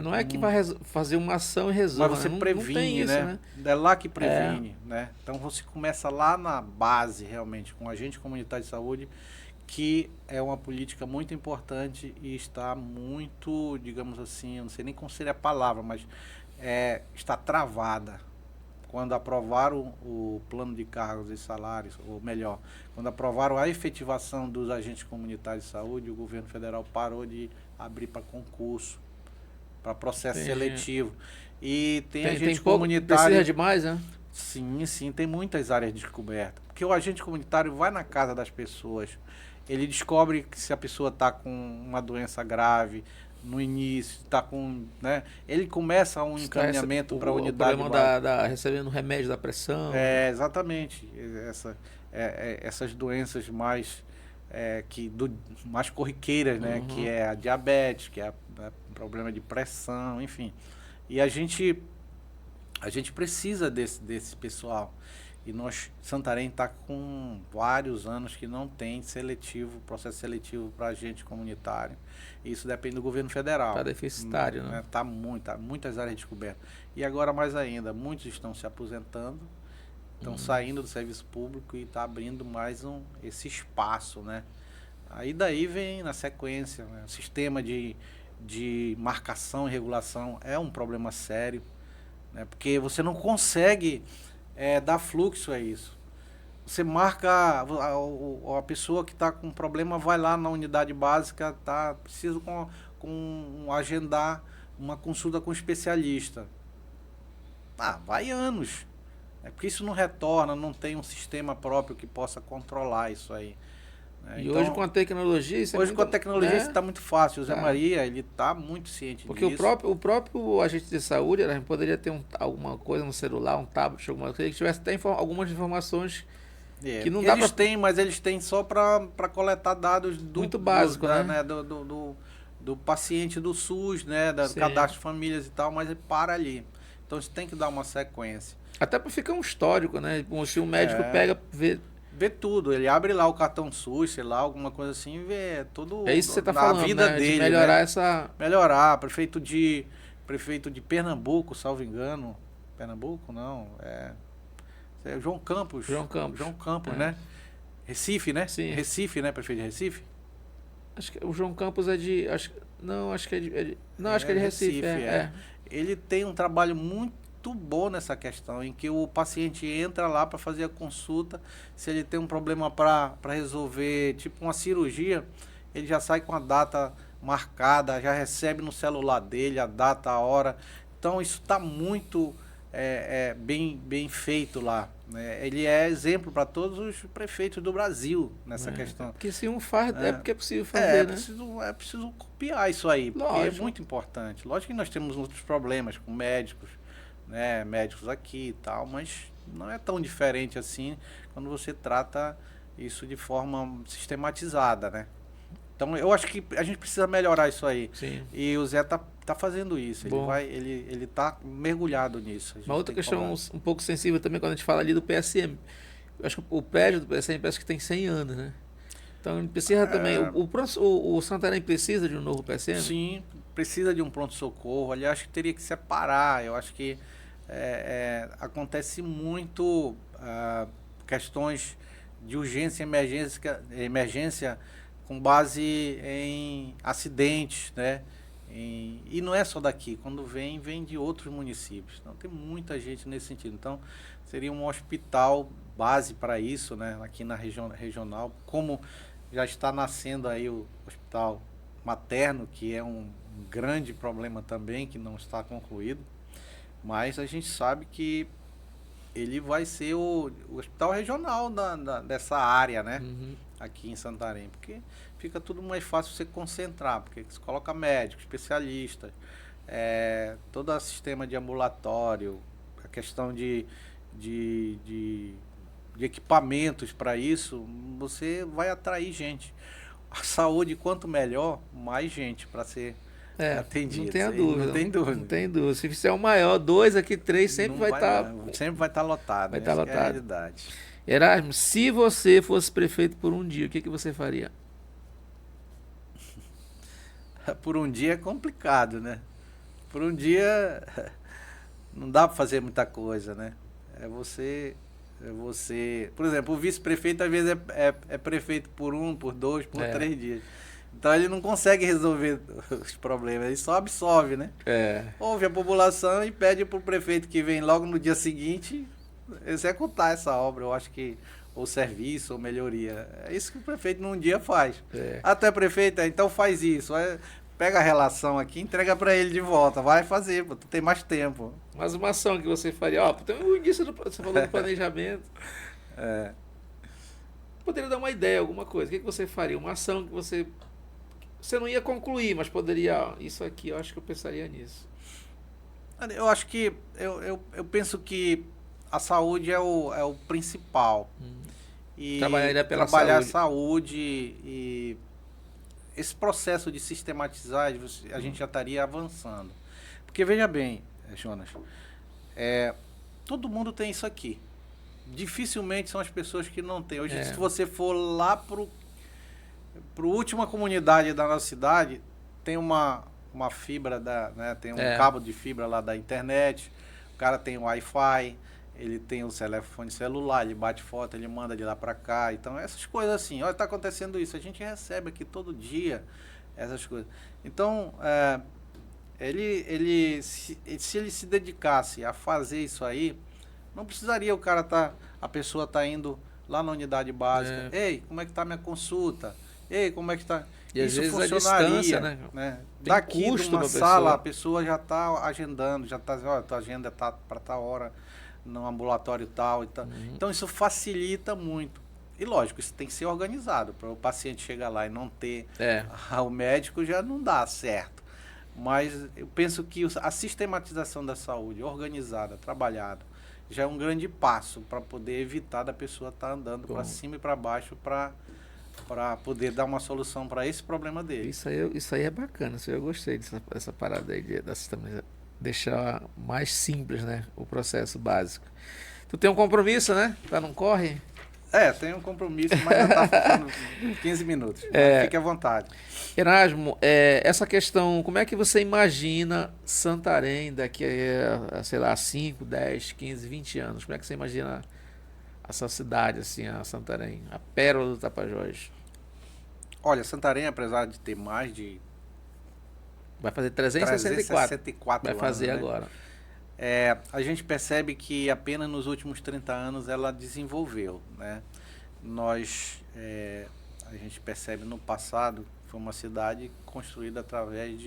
Não é que vai fazer uma ação e resolve. Mas você previne, não tem isso, né? É lá que previne, né? Então você começa lá na base, realmente, com o agente comunitário de saúde, que é uma política muito importante e está muito, digamos assim, eu não sei nem como seria a palavra, mas está travada. Quando aprovaram o plano de cargos e salários, ou melhor, quando aprovaram a efetivação dos agentes comunitários de saúde, o governo federal parou de abrir para concurso, para processo seletivo. E tem agente comunitário... Precisa demais, né? Sim, tem muitas áreas descobertas. Porque o agente comunitário vai na casa das pessoas, ele descobre que se a pessoa está com uma doença grave, no início, está com, né? Ele começa um encaminhamento para a unidade. O problema recebendo remédio da pressão. Exatamente. Essas doenças mais, mais corriqueiras, né? Que é a diabetes, que é o problema de pressão, enfim. E a gente precisa desse pessoal. E Santarém está com vários anos que não tem processo seletivo para agente comunitário. Isso depende do governo federal. Está deficitário, né? Tá muitas áreas descobertas. E agora mais ainda, muitos estão se aposentando, estão saindo do serviço público e está abrindo mais esse espaço, né? Aí daí vem na sequência, né? O sistema de marcação e regulação é um problema sério, né? Porque você não consegue dar fluxo a isso. Você marca, a pessoa que está com problema vai lá na unidade básica, precisa agendar uma consulta com um especialista. Vai anos. Porque isso não retorna, não tem um sistema próprio que possa controlar isso aí. E então, hoje com a tecnologia isso com a tecnologia isso está muito fácil. O Zé Maria, ele está muito ciente disso. Porque o próprio agente de saúde, ele poderia ter alguma coisa no celular, um tablet, alguma coisa, que tivesse até algumas informações que não dá eles têm, mas eles têm só para coletar dados muito básico, né? Do paciente do SUS, né? Do cadastro de famílias e tal, mas ele para ali. Então isso tem que dar uma sequência. Até para ficar um histórico, né? Se um médico vê tudo, ele abre lá o cartão SUS, sei lá, alguma coisa assim, e vê tudo isso que você tá falando, vida dele. De melhorar Melhorar. Prefeito de Pernambuco, salvo engano. Pernambuco, não. É João Campos. João Campos, né? Recife, né? Sim. Recife, né? Prefeito de Recife? Acho que o João Campos é de... Acho que é de Recife. Ele tem um trabalho muito bom nessa questão, em que o paciente entra lá para fazer a consulta, se ele tem um problema para resolver, tipo uma cirurgia, ele já sai com a data marcada, já recebe no celular dele a data, a hora. Então isso está muito bem feito lá, né? Ele é exemplo para todos os prefeitos do Brasil nessa questão. Porque se um faz, porque é possível fazer, né? É preciso copiar isso aí, porque Lógico. é muito importante. Lógico que nós temos outros problemas com médicos, né? Médicos aqui e tal, mas não é tão diferente assim quando você trata isso de forma sistematizada, né? Então eu acho que a gente precisa melhorar isso aí. Sim. E o Zé tá fazendo isso. Ele tá mergulhado nisso. Uma outra questão um pouco sensível também quando a gente fala ali do PSM. Eu acho que o prédio do PSM parece que tem 100 anos, né? Então ele precisa também. O Santarém precisa de um novo PSM? Sim, precisa de um pronto-socorro. Aliás, acho que teria que separar. Eu acho que acontece muito questões de urgência e emergência com base em acidentes, né? E não é só daqui, quando vem de outros municípios. Então tem muita gente nesse sentido. Então seria um hospital base para isso, né? Aqui na região regional, como já está nascendo aí o hospital materno, que é um grande problema também, que não está concluído. Mas a gente sabe que ele vai ser o hospital regional dessa área, né? Aqui em Santarém, porque fica tudo mais fácil você concentrar, porque você coloca médico, especialista, todo o sistema de ambulatório, a questão de equipamentos para isso, você vai atrair gente. A saúde, quanto melhor, mais gente para ser atendido. Não tenha dúvida. Não tem dúvida. Não tem dúvida. Se fizer o maior, 2 aqui, 3, sempre vai estar... Sempre vai estar lotado. Vai estar lotado. É a realidade. Erasmo, se você fosse prefeito por um dia, o que você faria? Por um dia é complicado, né? por um dia não dá para fazer muita coisa, né? É você, por exemplo, o vice-prefeito às vezes é prefeito por 1, por 2, por 3 dias. Então ele não consegue resolver os problemas, ele só absorve, né? Ouve a população e pede para o prefeito que vem logo no dia seguinte executar essa obra. Eu acho que ou serviço, ou melhoria. É isso que o prefeito num dia faz. Até prefeito, então faz isso. Pega a relação aqui, entrega para ele de volta. Vai fazer, tu tem mais tempo. Mas uma ação que você faria, ó, tem um início você falou do planejamento. Poderia dar uma ideia, alguma coisa. O que você faria? Uma ação que você não ia concluir, mas poderia, ó, isso aqui, eu acho que eu pensaria nisso. Eu acho que, eu penso que a saúde é o principal. E trabalharia pela trabalhar saúde e esse processo de sistematizar, a gente já estaria avançando. Porque veja bem, Jonas, todo mundo tem isso aqui. Dificilmente são as pessoas que não têm. Hoje, se você for lá para a última comunidade da nossa cidade, tem uma fibra, né, tem um cabo de fibra lá da internet, o cara tem o Wi-Fi, ele tem o telefone celular, ele bate foto, ele manda de lá para cá. Então, essas coisas assim, olha, está acontecendo isso. A gente recebe aqui todo dia essas coisas. Então, se ele se dedicasse a fazer isso aí, não precisaria a pessoa tá indo lá na unidade básica. Ei, como é que está minha consulta? Ei, como é que está? E isso às vezes funcionaria, a distância, né? Daqui de uma sala, a pessoa já está agendando, já está dizendo, olha, tua agenda está para tal hora, no ambulatório tal e tal. Então isso facilita muito. E lógico, isso tem que ser organizado. Para o paciente chegar lá e não ter o médico já não dá certo. Mas eu penso que a sistematização da saúde, organizada, trabalhada, já é um grande passo para poder evitar da pessoa estar andando para cima e para baixo para poder dar uma solução para esse problema dele. Isso aí é bacana, eu gostei dessa parada aí da sistematização. Deixar mais simples, né, o processo básico. Tu tem um compromisso, né? Tá, não corre? Tem um compromisso, mas já tá faltando 15 minutos. Fique à vontade. Erasmo, essa questão, como é que você imagina Santarém daqui a, sei lá, 5, 10, 15, 20 anos? Como é que você imagina essa cidade, assim, a Santarém, a pérola do Tapajós? Olha, Santarém, apesar de ter mais de... Vai fazer 364 vai fazer anos, né? agora. A gente percebe que apenas nos últimos 30 anos ela desenvolveu, né? A gente percebe no passado, foi uma cidade construída através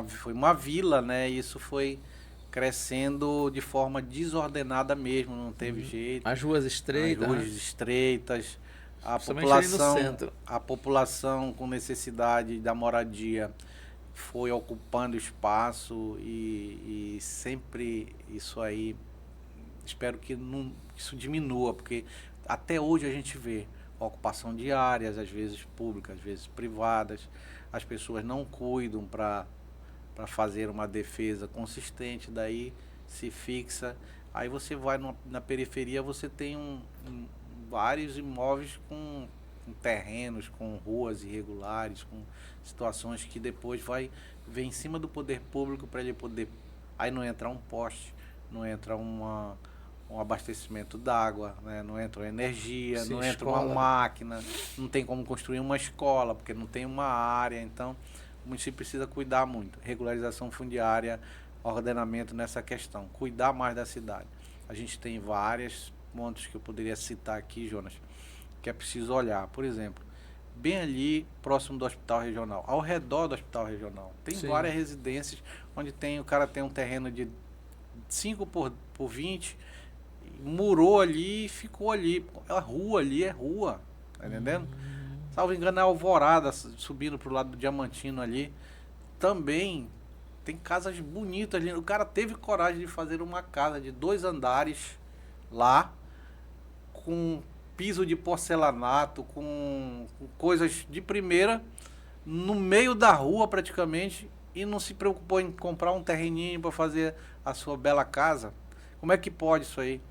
foi uma vila, né? E isso foi crescendo de forma desordenada mesmo, não teve jeito. As ruas estreitas. A população com necessidade da moradia foi ocupando espaço e sempre isso aí, espero que isso diminua, porque até hoje a gente vê ocupação de áreas, às vezes públicas, às vezes privadas, as pessoas não cuidam para fazer uma defesa consistente, daí se fixa, aí você vai na periferia, você tem vários imóveis com terrenos, com ruas irregulares, com situações que depois vem em cima do poder público para ele poder... Aí não entra um poste, não entra um abastecimento d'água, né? Não entra uma energia, não entra uma máquina, não tem como construir uma escola, porque não tem uma área. Então, o município precisa cuidar muito. Regularização fundiária, ordenamento nessa questão, cuidar mais da cidade. A gente tem vários pontos que eu poderia citar aqui, Jonas, que é preciso olhar. Por exemplo, bem ali, próximo do hospital regional, ao redor do hospital regional, tem várias residências onde o cara tem um terreno de 5 por 20, murou ali e ficou ali. A rua ali é rua, tá entendendo? Salvo engano, é Alvorada, subindo pro lado do Diamantino ali, também tem casas bonitas ali. O cara teve coragem de fazer uma casa de 2 andares lá, com piso de porcelanato, com coisas de primeira, no meio da rua praticamente, e não se preocupou em comprar um terreninho para fazer a sua bela casa. Como é que pode isso aí?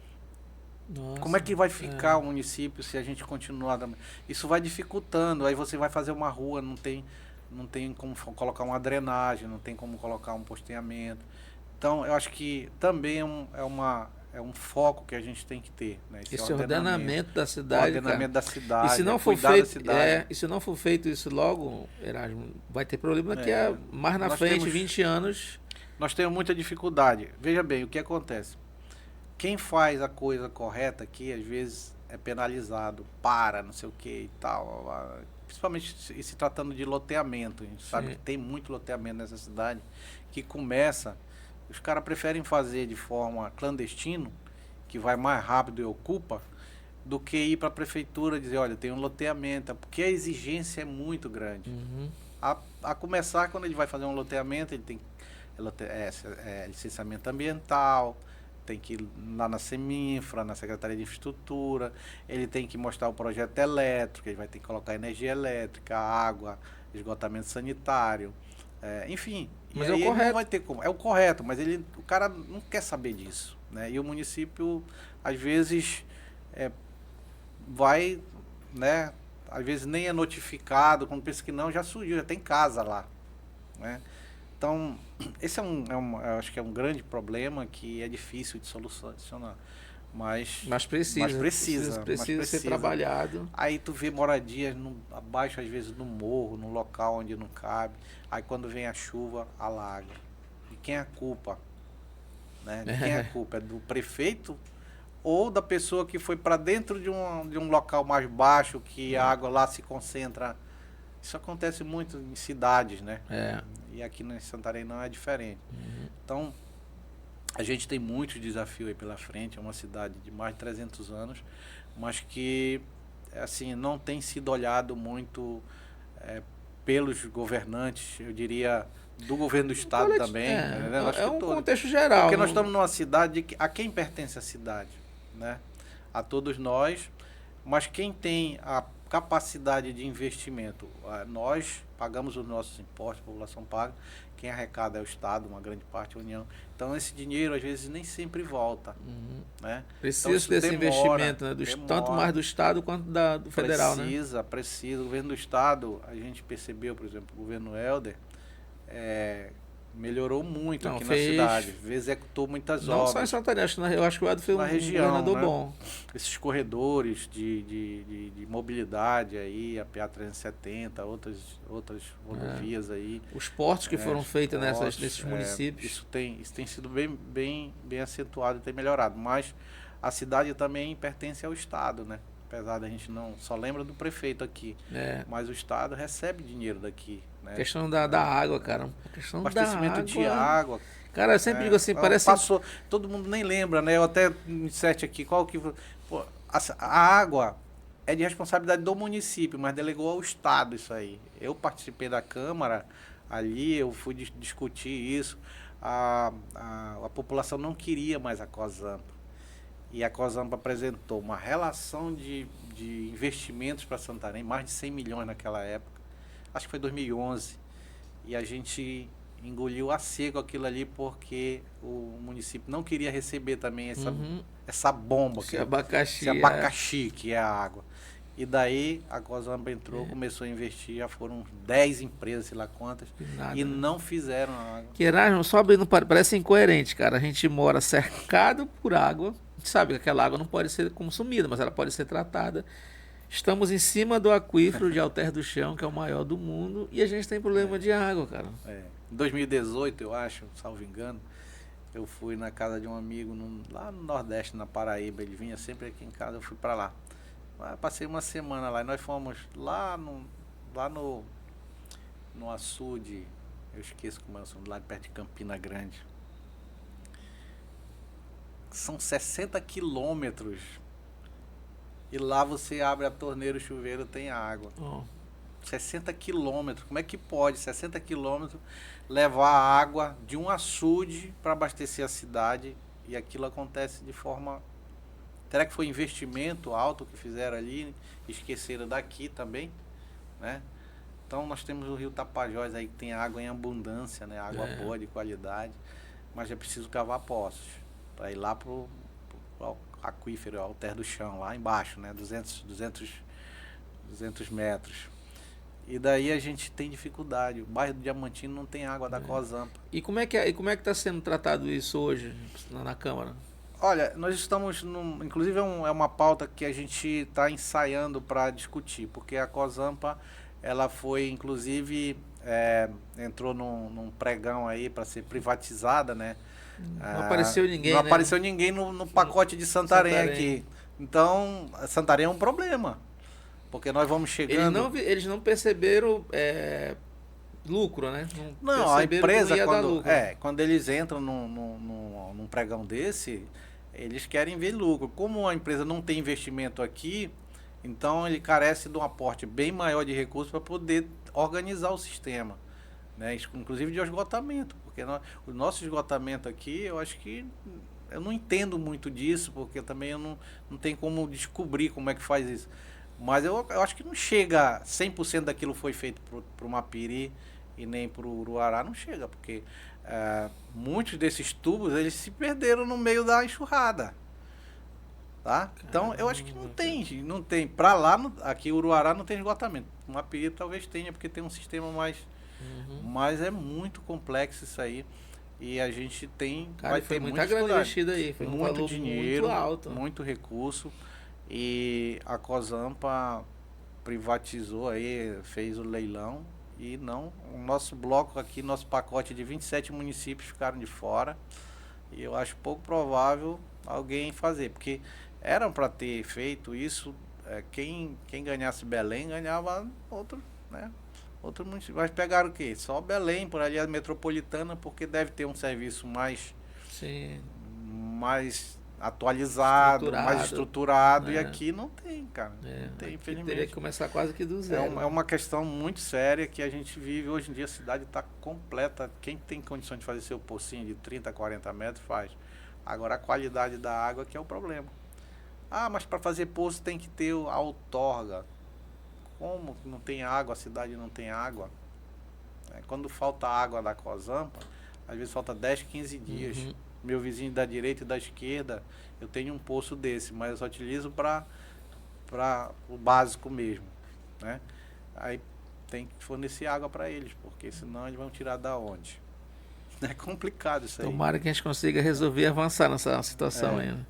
Nossa, como é que vai ficar o município se a gente continuar? Isso vai dificultando, aí você vai fazer uma rua, não não tem como colocar uma drenagem, não tem como colocar um posteamento. Então, eu acho que também é um foco que a gente tem que ter, né? Esse ordenamento da O cidade, ordenamento da cara. E cidade, se não for cuidar da feito, cidade. e se não for feito isso logo, Erasmo, vai ter problema daqui É, a mais na nós frente, temos, 20 anos. nós temos muita dificuldade. Veja bem, o que acontece? Quem faz a coisa correta aqui, às vezes, é penalizado, não sei o que e tal. Principalmente se tratando de loteamento. A gente sabe que tem muito loteamento nessa cidade, que começa, os caras preferem fazer de forma clandestina, que vai mais rápido e ocupa, do que ir para a prefeitura e dizer, olha, tem um loteamento, porque a exigência é muito grande. Uhum. A começar, quando ele vai fazer um loteamento, ele tem licenciamento ambiental, tem que ir lá na Seminfra, na Secretaria de Infraestrutura, ele tem que mostrar o projeto elétrico, ele vai ter que colocar energia elétrica, água, esgotamento sanitário, enfim. Mas e é o aí ele não correto. vai ter como. É o correto, mas o cara não quer saber disso, né? E o município, às vezes, vai, né? Às vezes nem é notificado, quando pensa que não, já surgiu, já tem casa lá, né? Então, esse eu acho que é um grande problema que é difícil de solucionar. Mas Precisa ser trabalhado. Aí tu vê moradias abaixo, às vezes, no morro, no local onde não cabe. Aí quando vem a chuva, alaga. E quem é a culpa? Né? De quem é a culpa? É do prefeito ou da pessoa que foi para dentro de um local mais baixo, que a água lá se concentra? Isso acontece muito em cidades, né? E aqui em Santarém não é diferente. Então, a gente tem muitos desafios aí pela frente. É uma cidade de mais de 300 anos, mas que, assim, não tem sido olhado muito pelos governantes, eu diria, do governo do estado também. É um contexto geral. Porque nós estamos numa cidade a quem pertence a cidade, né? A todos nós, mas quem tem a capacidade de investimento, nós pagamos os nossos impostos, a população paga, quem arrecada é o Estado, uma grande parte é a União. Então esse dinheiro às vezes nem sempre volta. Né? Precisa então, desse investimento, né? Tanto mais do Estado quanto do federal. Precisa. O governo do Estado, a gente percebeu, por exemplo, o governo Helder, melhorou muito aqui na cidade, executou muitas obras. Não só em Santarém, eu acho que o Helder foi um governador bom. Esses corredores de mobilidade aí, a PA 370, outras rodovias aí. Os portos que foram feitos nesses municípios. Isso tem sido bem acentuado e tem melhorado, mas a cidade também pertence ao Estado, né? Apesar da gente não só lembra do prefeito aqui, mas o Estado recebe dinheiro daqui. Né? Questão da água, cara. Questão abastecimento de água. Cara, eu sempre digo assim, parece... todo mundo nem lembra, né? Eu até me disseste aqui, a água é de responsabilidade do município, mas delegou ao Estado isso aí. Eu participei da Câmara, ali eu fui discutir isso. A população não queria mais a Cosampa. E a Cosampa apresentou uma relação de investimentos para Santarém, mais de 100 milhões naquela época. Acho que foi 2011. E a gente engoliu a seco aquilo ali porque o município não queria receber também essa bomba. Esse abacaxi. Esse abacaxi que é a água. E daí a Cosampa entrou, começou a investir, já foram 10 empresas, sei lá quantas, não fizeram a água. Que Erasmo, só abrindo, parece incoerente, cara. A gente mora cercado por água, a gente sabe que aquela água não pode ser consumida, mas ela pode ser tratada. Estamos em cima do aquífero de Alter do Chão, que é o maior do mundo, e a gente tem problema de água, cara. Em 2018, eu acho, salvo engano, eu fui na casa de um amigo lá no Nordeste, na Paraíba. Ele vinha sempre aqui em casa, eu fui para lá. Passei uma semana lá e nós fomos lá no açude, eu esqueço como é o nome, lá perto de Campina Grande. São 60 quilômetros. E lá você abre a torneira, o chuveiro, tem água. 60 quilômetros. Como é que pode 60 quilômetros levar água de um açude para abastecer a cidade? E aquilo acontece de forma... Será que foi investimento alto que fizeram ali? Esqueceram daqui também, né? Então nós temos o rio Tapajós aí que tem água em abundância, né? Água boa, de qualidade. Mas é preciso cavar poços para ir lá pro aquífero, Alter do Chão, lá embaixo, né? 200 metros. E daí a gente tem dificuldade. O bairro do Diamantino não tem água da Cozampa. E como é que está sendo tratado isso hoje na Câmara? Olha, nós estamos, inclusive é uma pauta que a gente está ensaiando para discutir, porque a Cozampa, ela foi, inclusive, entrou num pregão aí para ser privatizada, né? Não apareceu ninguém, Não né? apareceu ninguém no pacote de Santarém aqui. Então, Santarém é um problema, porque nós vamos chegando... Eles não perceberam lucro, né? Não, a empresa, lucro. quando eles entram num pregão desse, eles querem ver lucro. Como a empresa não tem investimento aqui, então ele carece de um aporte bem maior de recursos para poder organizar o sistema, né? Inclusive de esgotamento, porque o nosso esgotamento aqui, eu acho que eu não entendo muito disso, porque também eu não tenho como descobrir como é que faz isso. Mas eu acho que não chega 100% daquilo foi feito para o Mapiri e nem para o Uruará, não chega, porque muitos desses tubos eles se perderam no meio da enxurrada. Tá? Então eu acho que não tem. Para lá, aqui o Uruará não tem esgotamento. O Mapiri talvez tenha, porque tem um sistema mais. Mas é muito complexo isso aí. E a gente tem. Cara, vai ter muita grana investida aí. Foi um valor dinheiro, muito alto. Muito recurso. E a Cozampa privatizou aí, fez o leilão. E o nosso bloco aqui, nosso pacote de 27 municípios ficaram de fora. E eu acho pouco provável alguém fazer, porque eram para ter feito isso, quem ganhasse Belém ganhava outro, né? Outro município. Mas pegaram o quê? Só Belém, por ali a metropolitana, porque deve ter um serviço mais atualizado, mais estruturado, e aqui não tem, cara. Não tem, infelizmente. Teria que começar quase que do zero. É uma questão muito séria que a gente vive hoje em dia. A cidade está completa. Quem tem condição de fazer seu pocinho de 30, 40 metros faz. Agora a qualidade da água que é o problema. Mas para fazer poço tem que ter a outorga. Como não tem água, a cidade não tem água? Quando falta água da Cozampa, às vezes falta 10, 15 dias. Meu vizinho da direita e da esquerda, eu tenho um poço desse, mas eu só utilizo para o básico mesmo, né? Aí tem que fornecer água para eles, porque senão eles vão tirar da onde? É complicado isso aí. Tomara que a gente consiga resolver e avançar nessa situação ainda.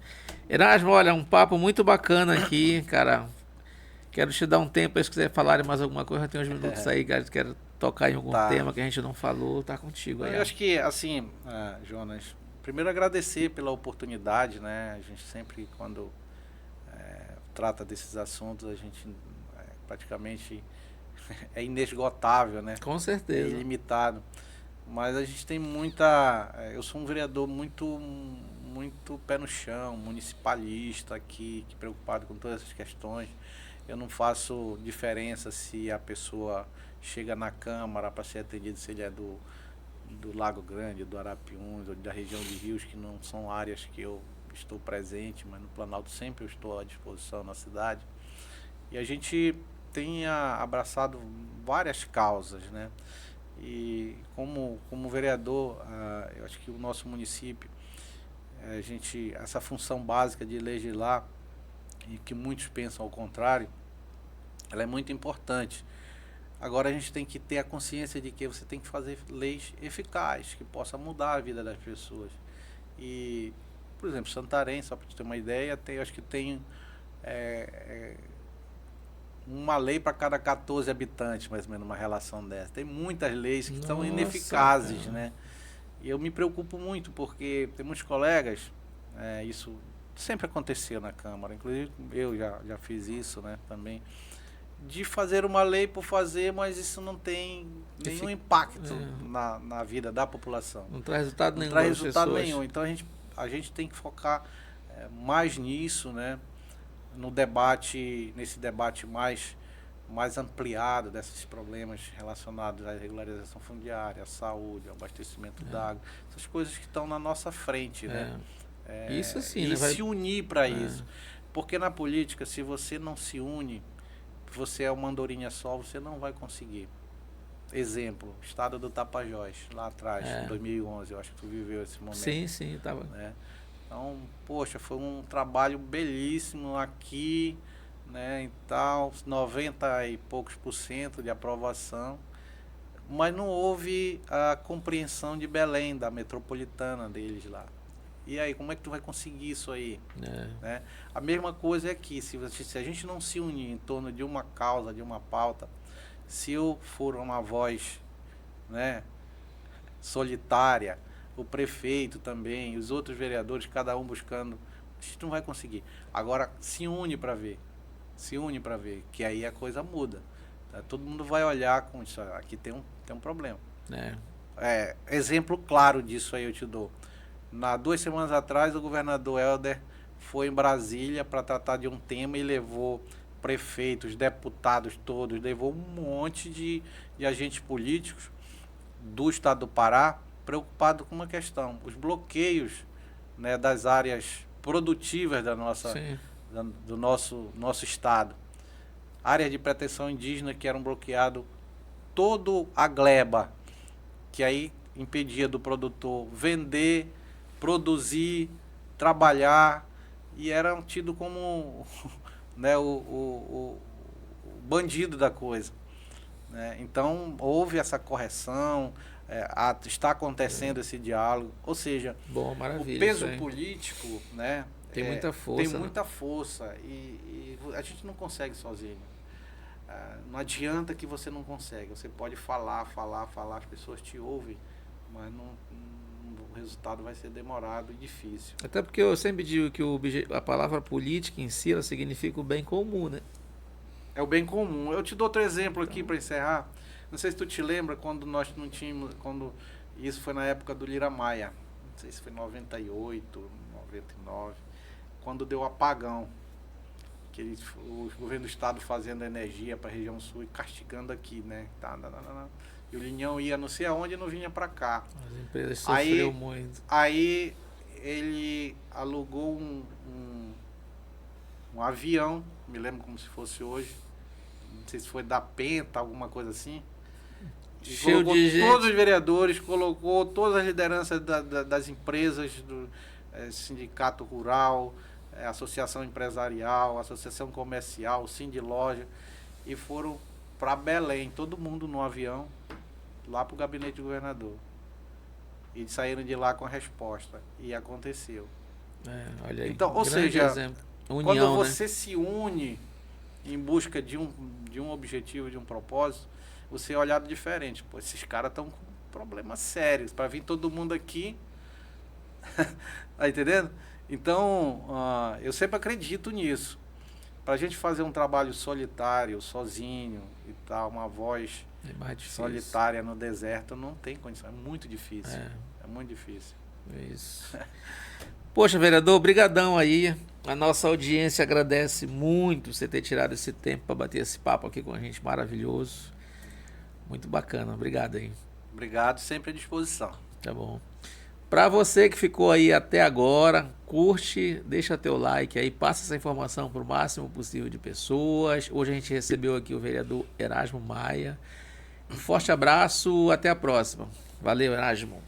Erasmo, olha, um papo muito bacana aqui, cara. Quero te dar um tempo aí, se quiser falar mais alguma coisa, tem uns minutos aí, cara, quero tocar em algum tema que a gente não falou, tá contigo aí. Eu acho que, assim, Jonas, primeiro agradecer pela oportunidade, né? A gente sempre, quando trata desses assuntos, a gente praticamente é inesgotável, né? Com certeza. É ilimitado. Mas a gente tem eu sou um vereador muito pé no chão, municipalista aqui, preocupado com todas essas questões. Eu não faço diferença se a pessoa chega na Câmara para ser atendido, se ele é do Lago Grande, do Arapiuns, ou da região de Rios, que não são áreas que eu estou presente, mas no Planalto sempre eu estou à disposição na cidade. E a gente tem abraçado várias causas, né? E como vereador, eu acho que o nosso município, essa função básica de legislar, e que muitos pensam ao contrário, ela é muito importante. Agora a gente tem que ter a consciência de que você tem que fazer leis eficazes, que possam mudar a vida das pessoas. E, por exemplo, Santarém, só para você ter uma ideia, acho que tem uma lei para cada 14 habitantes, mais ou menos, uma relação dessa. Tem muitas leis que são ineficazes, né? E eu me preocupo muito, porque tem muitos colegas, isso sempre aconteceu na Câmara, inclusive eu já fiz isso, né, também, de fazer uma lei por fazer, mas isso não tem nenhum impacto na vida da população. Não traz resultado nenhum. Não traz resultado nenhum. Então a gente tem que focar mais nisso, né, nesse debate mais ampliado desses problemas relacionados à regularização fundiária, à saúde, ao abastecimento d'água, essas coisas que estão na nossa frente, né? Isso sim, e né? se unir para isso. Porque na política, se você não se une, você é uma andorinha só, você não vai conseguir. Exemplo, estado do Tapajós, lá atrás, em 2011, eu acho que tu viveu esse momento. Sim, estava. Né? Então, poxa, foi um trabalho belíssimo aqui, né, e tal, 90 e poucos por cento de aprovação, mas não houve a compreensão de Belém, da metropolitana deles lá. E aí, como é que tu vai conseguir isso aí? Né? A mesma coisa é aqui, se a gente não se unir em torno de uma causa, de uma pauta, se eu for uma voz, né, solitária, o prefeito também, os outros vereadores, cada um buscando, a gente não vai conseguir. Agora, se une para ver, que aí a coisa muda. Tá? Todo mundo vai olhar com isso, aqui tem um problema. Exemplo claro disso aí eu te dou. 2 semanas atrás, o governador Helder foi em Brasília para tratar de um tema e levou prefeitos, deputados todos, levou um monte de agentes políticos do estado do Pará preocupado com uma questão, os bloqueios, né, das áreas produtivas do nosso estado. Áreas de pretensão indígena que eram bloqueadas, todo a gleba, que aí impedia do produtor vender, produzir, trabalhar, e eram tido como né, o bandido da coisa. Né? Então, houve essa correção, está acontecendo esse diálogo, ou seja, o peso político, né, tem muita força. Tem muita força e a gente não consegue sozinho. Não adianta que você não consegue, você pode falar, as pessoas te ouvem, mas o resultado vai ser demorado e difícil. Até porque eu sempre digo que a palavra política em si, ela significa o bem comum, né? É o bem comum. Eu te dou outro exemplo aqui para encerrar. Não sei se tu te lembra quando nós não tínhamos, isso foi na época do Lira Maia, não sei se foi 98, 99, quando deu apagão, que o governo do estado fazendo energia para a região sul e castigando aqui, né? E o Linhão ia não sei aonde e não vinha para cá. As empresas sofreram muito. Aí ele alugou um avião, me lembro como se fosse hoje, não sei se foi da Penta, alguma coisa assim. Cheio de gente. Todos os vereadores, colocou todas as lideranças das empresas, do sindicato rural, associação empresarial, associação comercial, Sindiloja, e foram para Belém, todo mundo no avião, lá para o gabinete do governador. E saíram de lá com a resposta. E aconteceu. Olha aí, então, ou seja, união, quando você né, se une em busca de um objetivo, de um propósito, você é olhado diferente. Pô, esses caras estão com problemas sérios. Para vir todo mundo aqui... Tá entendendo? Então, eu sempre acredito nisso. Para a gente fazer um trabalho solitário, sozinho e tal, uma voz solitária no deserto, não tem condição. É muito difícil. É muito difícil. Isso. Poxa, vereador, brigadão aí. A nossa audiência agradece muito você ter tirado esse tempo para bater esse papo aqui com a gente, maravilhoso. Muito bacana, obrigado aí. Obrigado, sempre à disposição. Tá bom. Para você que ficou aí até agora, curte, deixa teu like aí, passa essa informação para o máximo possível de pessoas. Hoje a gente recebeu aqui o vereador Erasmo Maia. Um forte abraço, até a próxima. Valeu, Erasmo.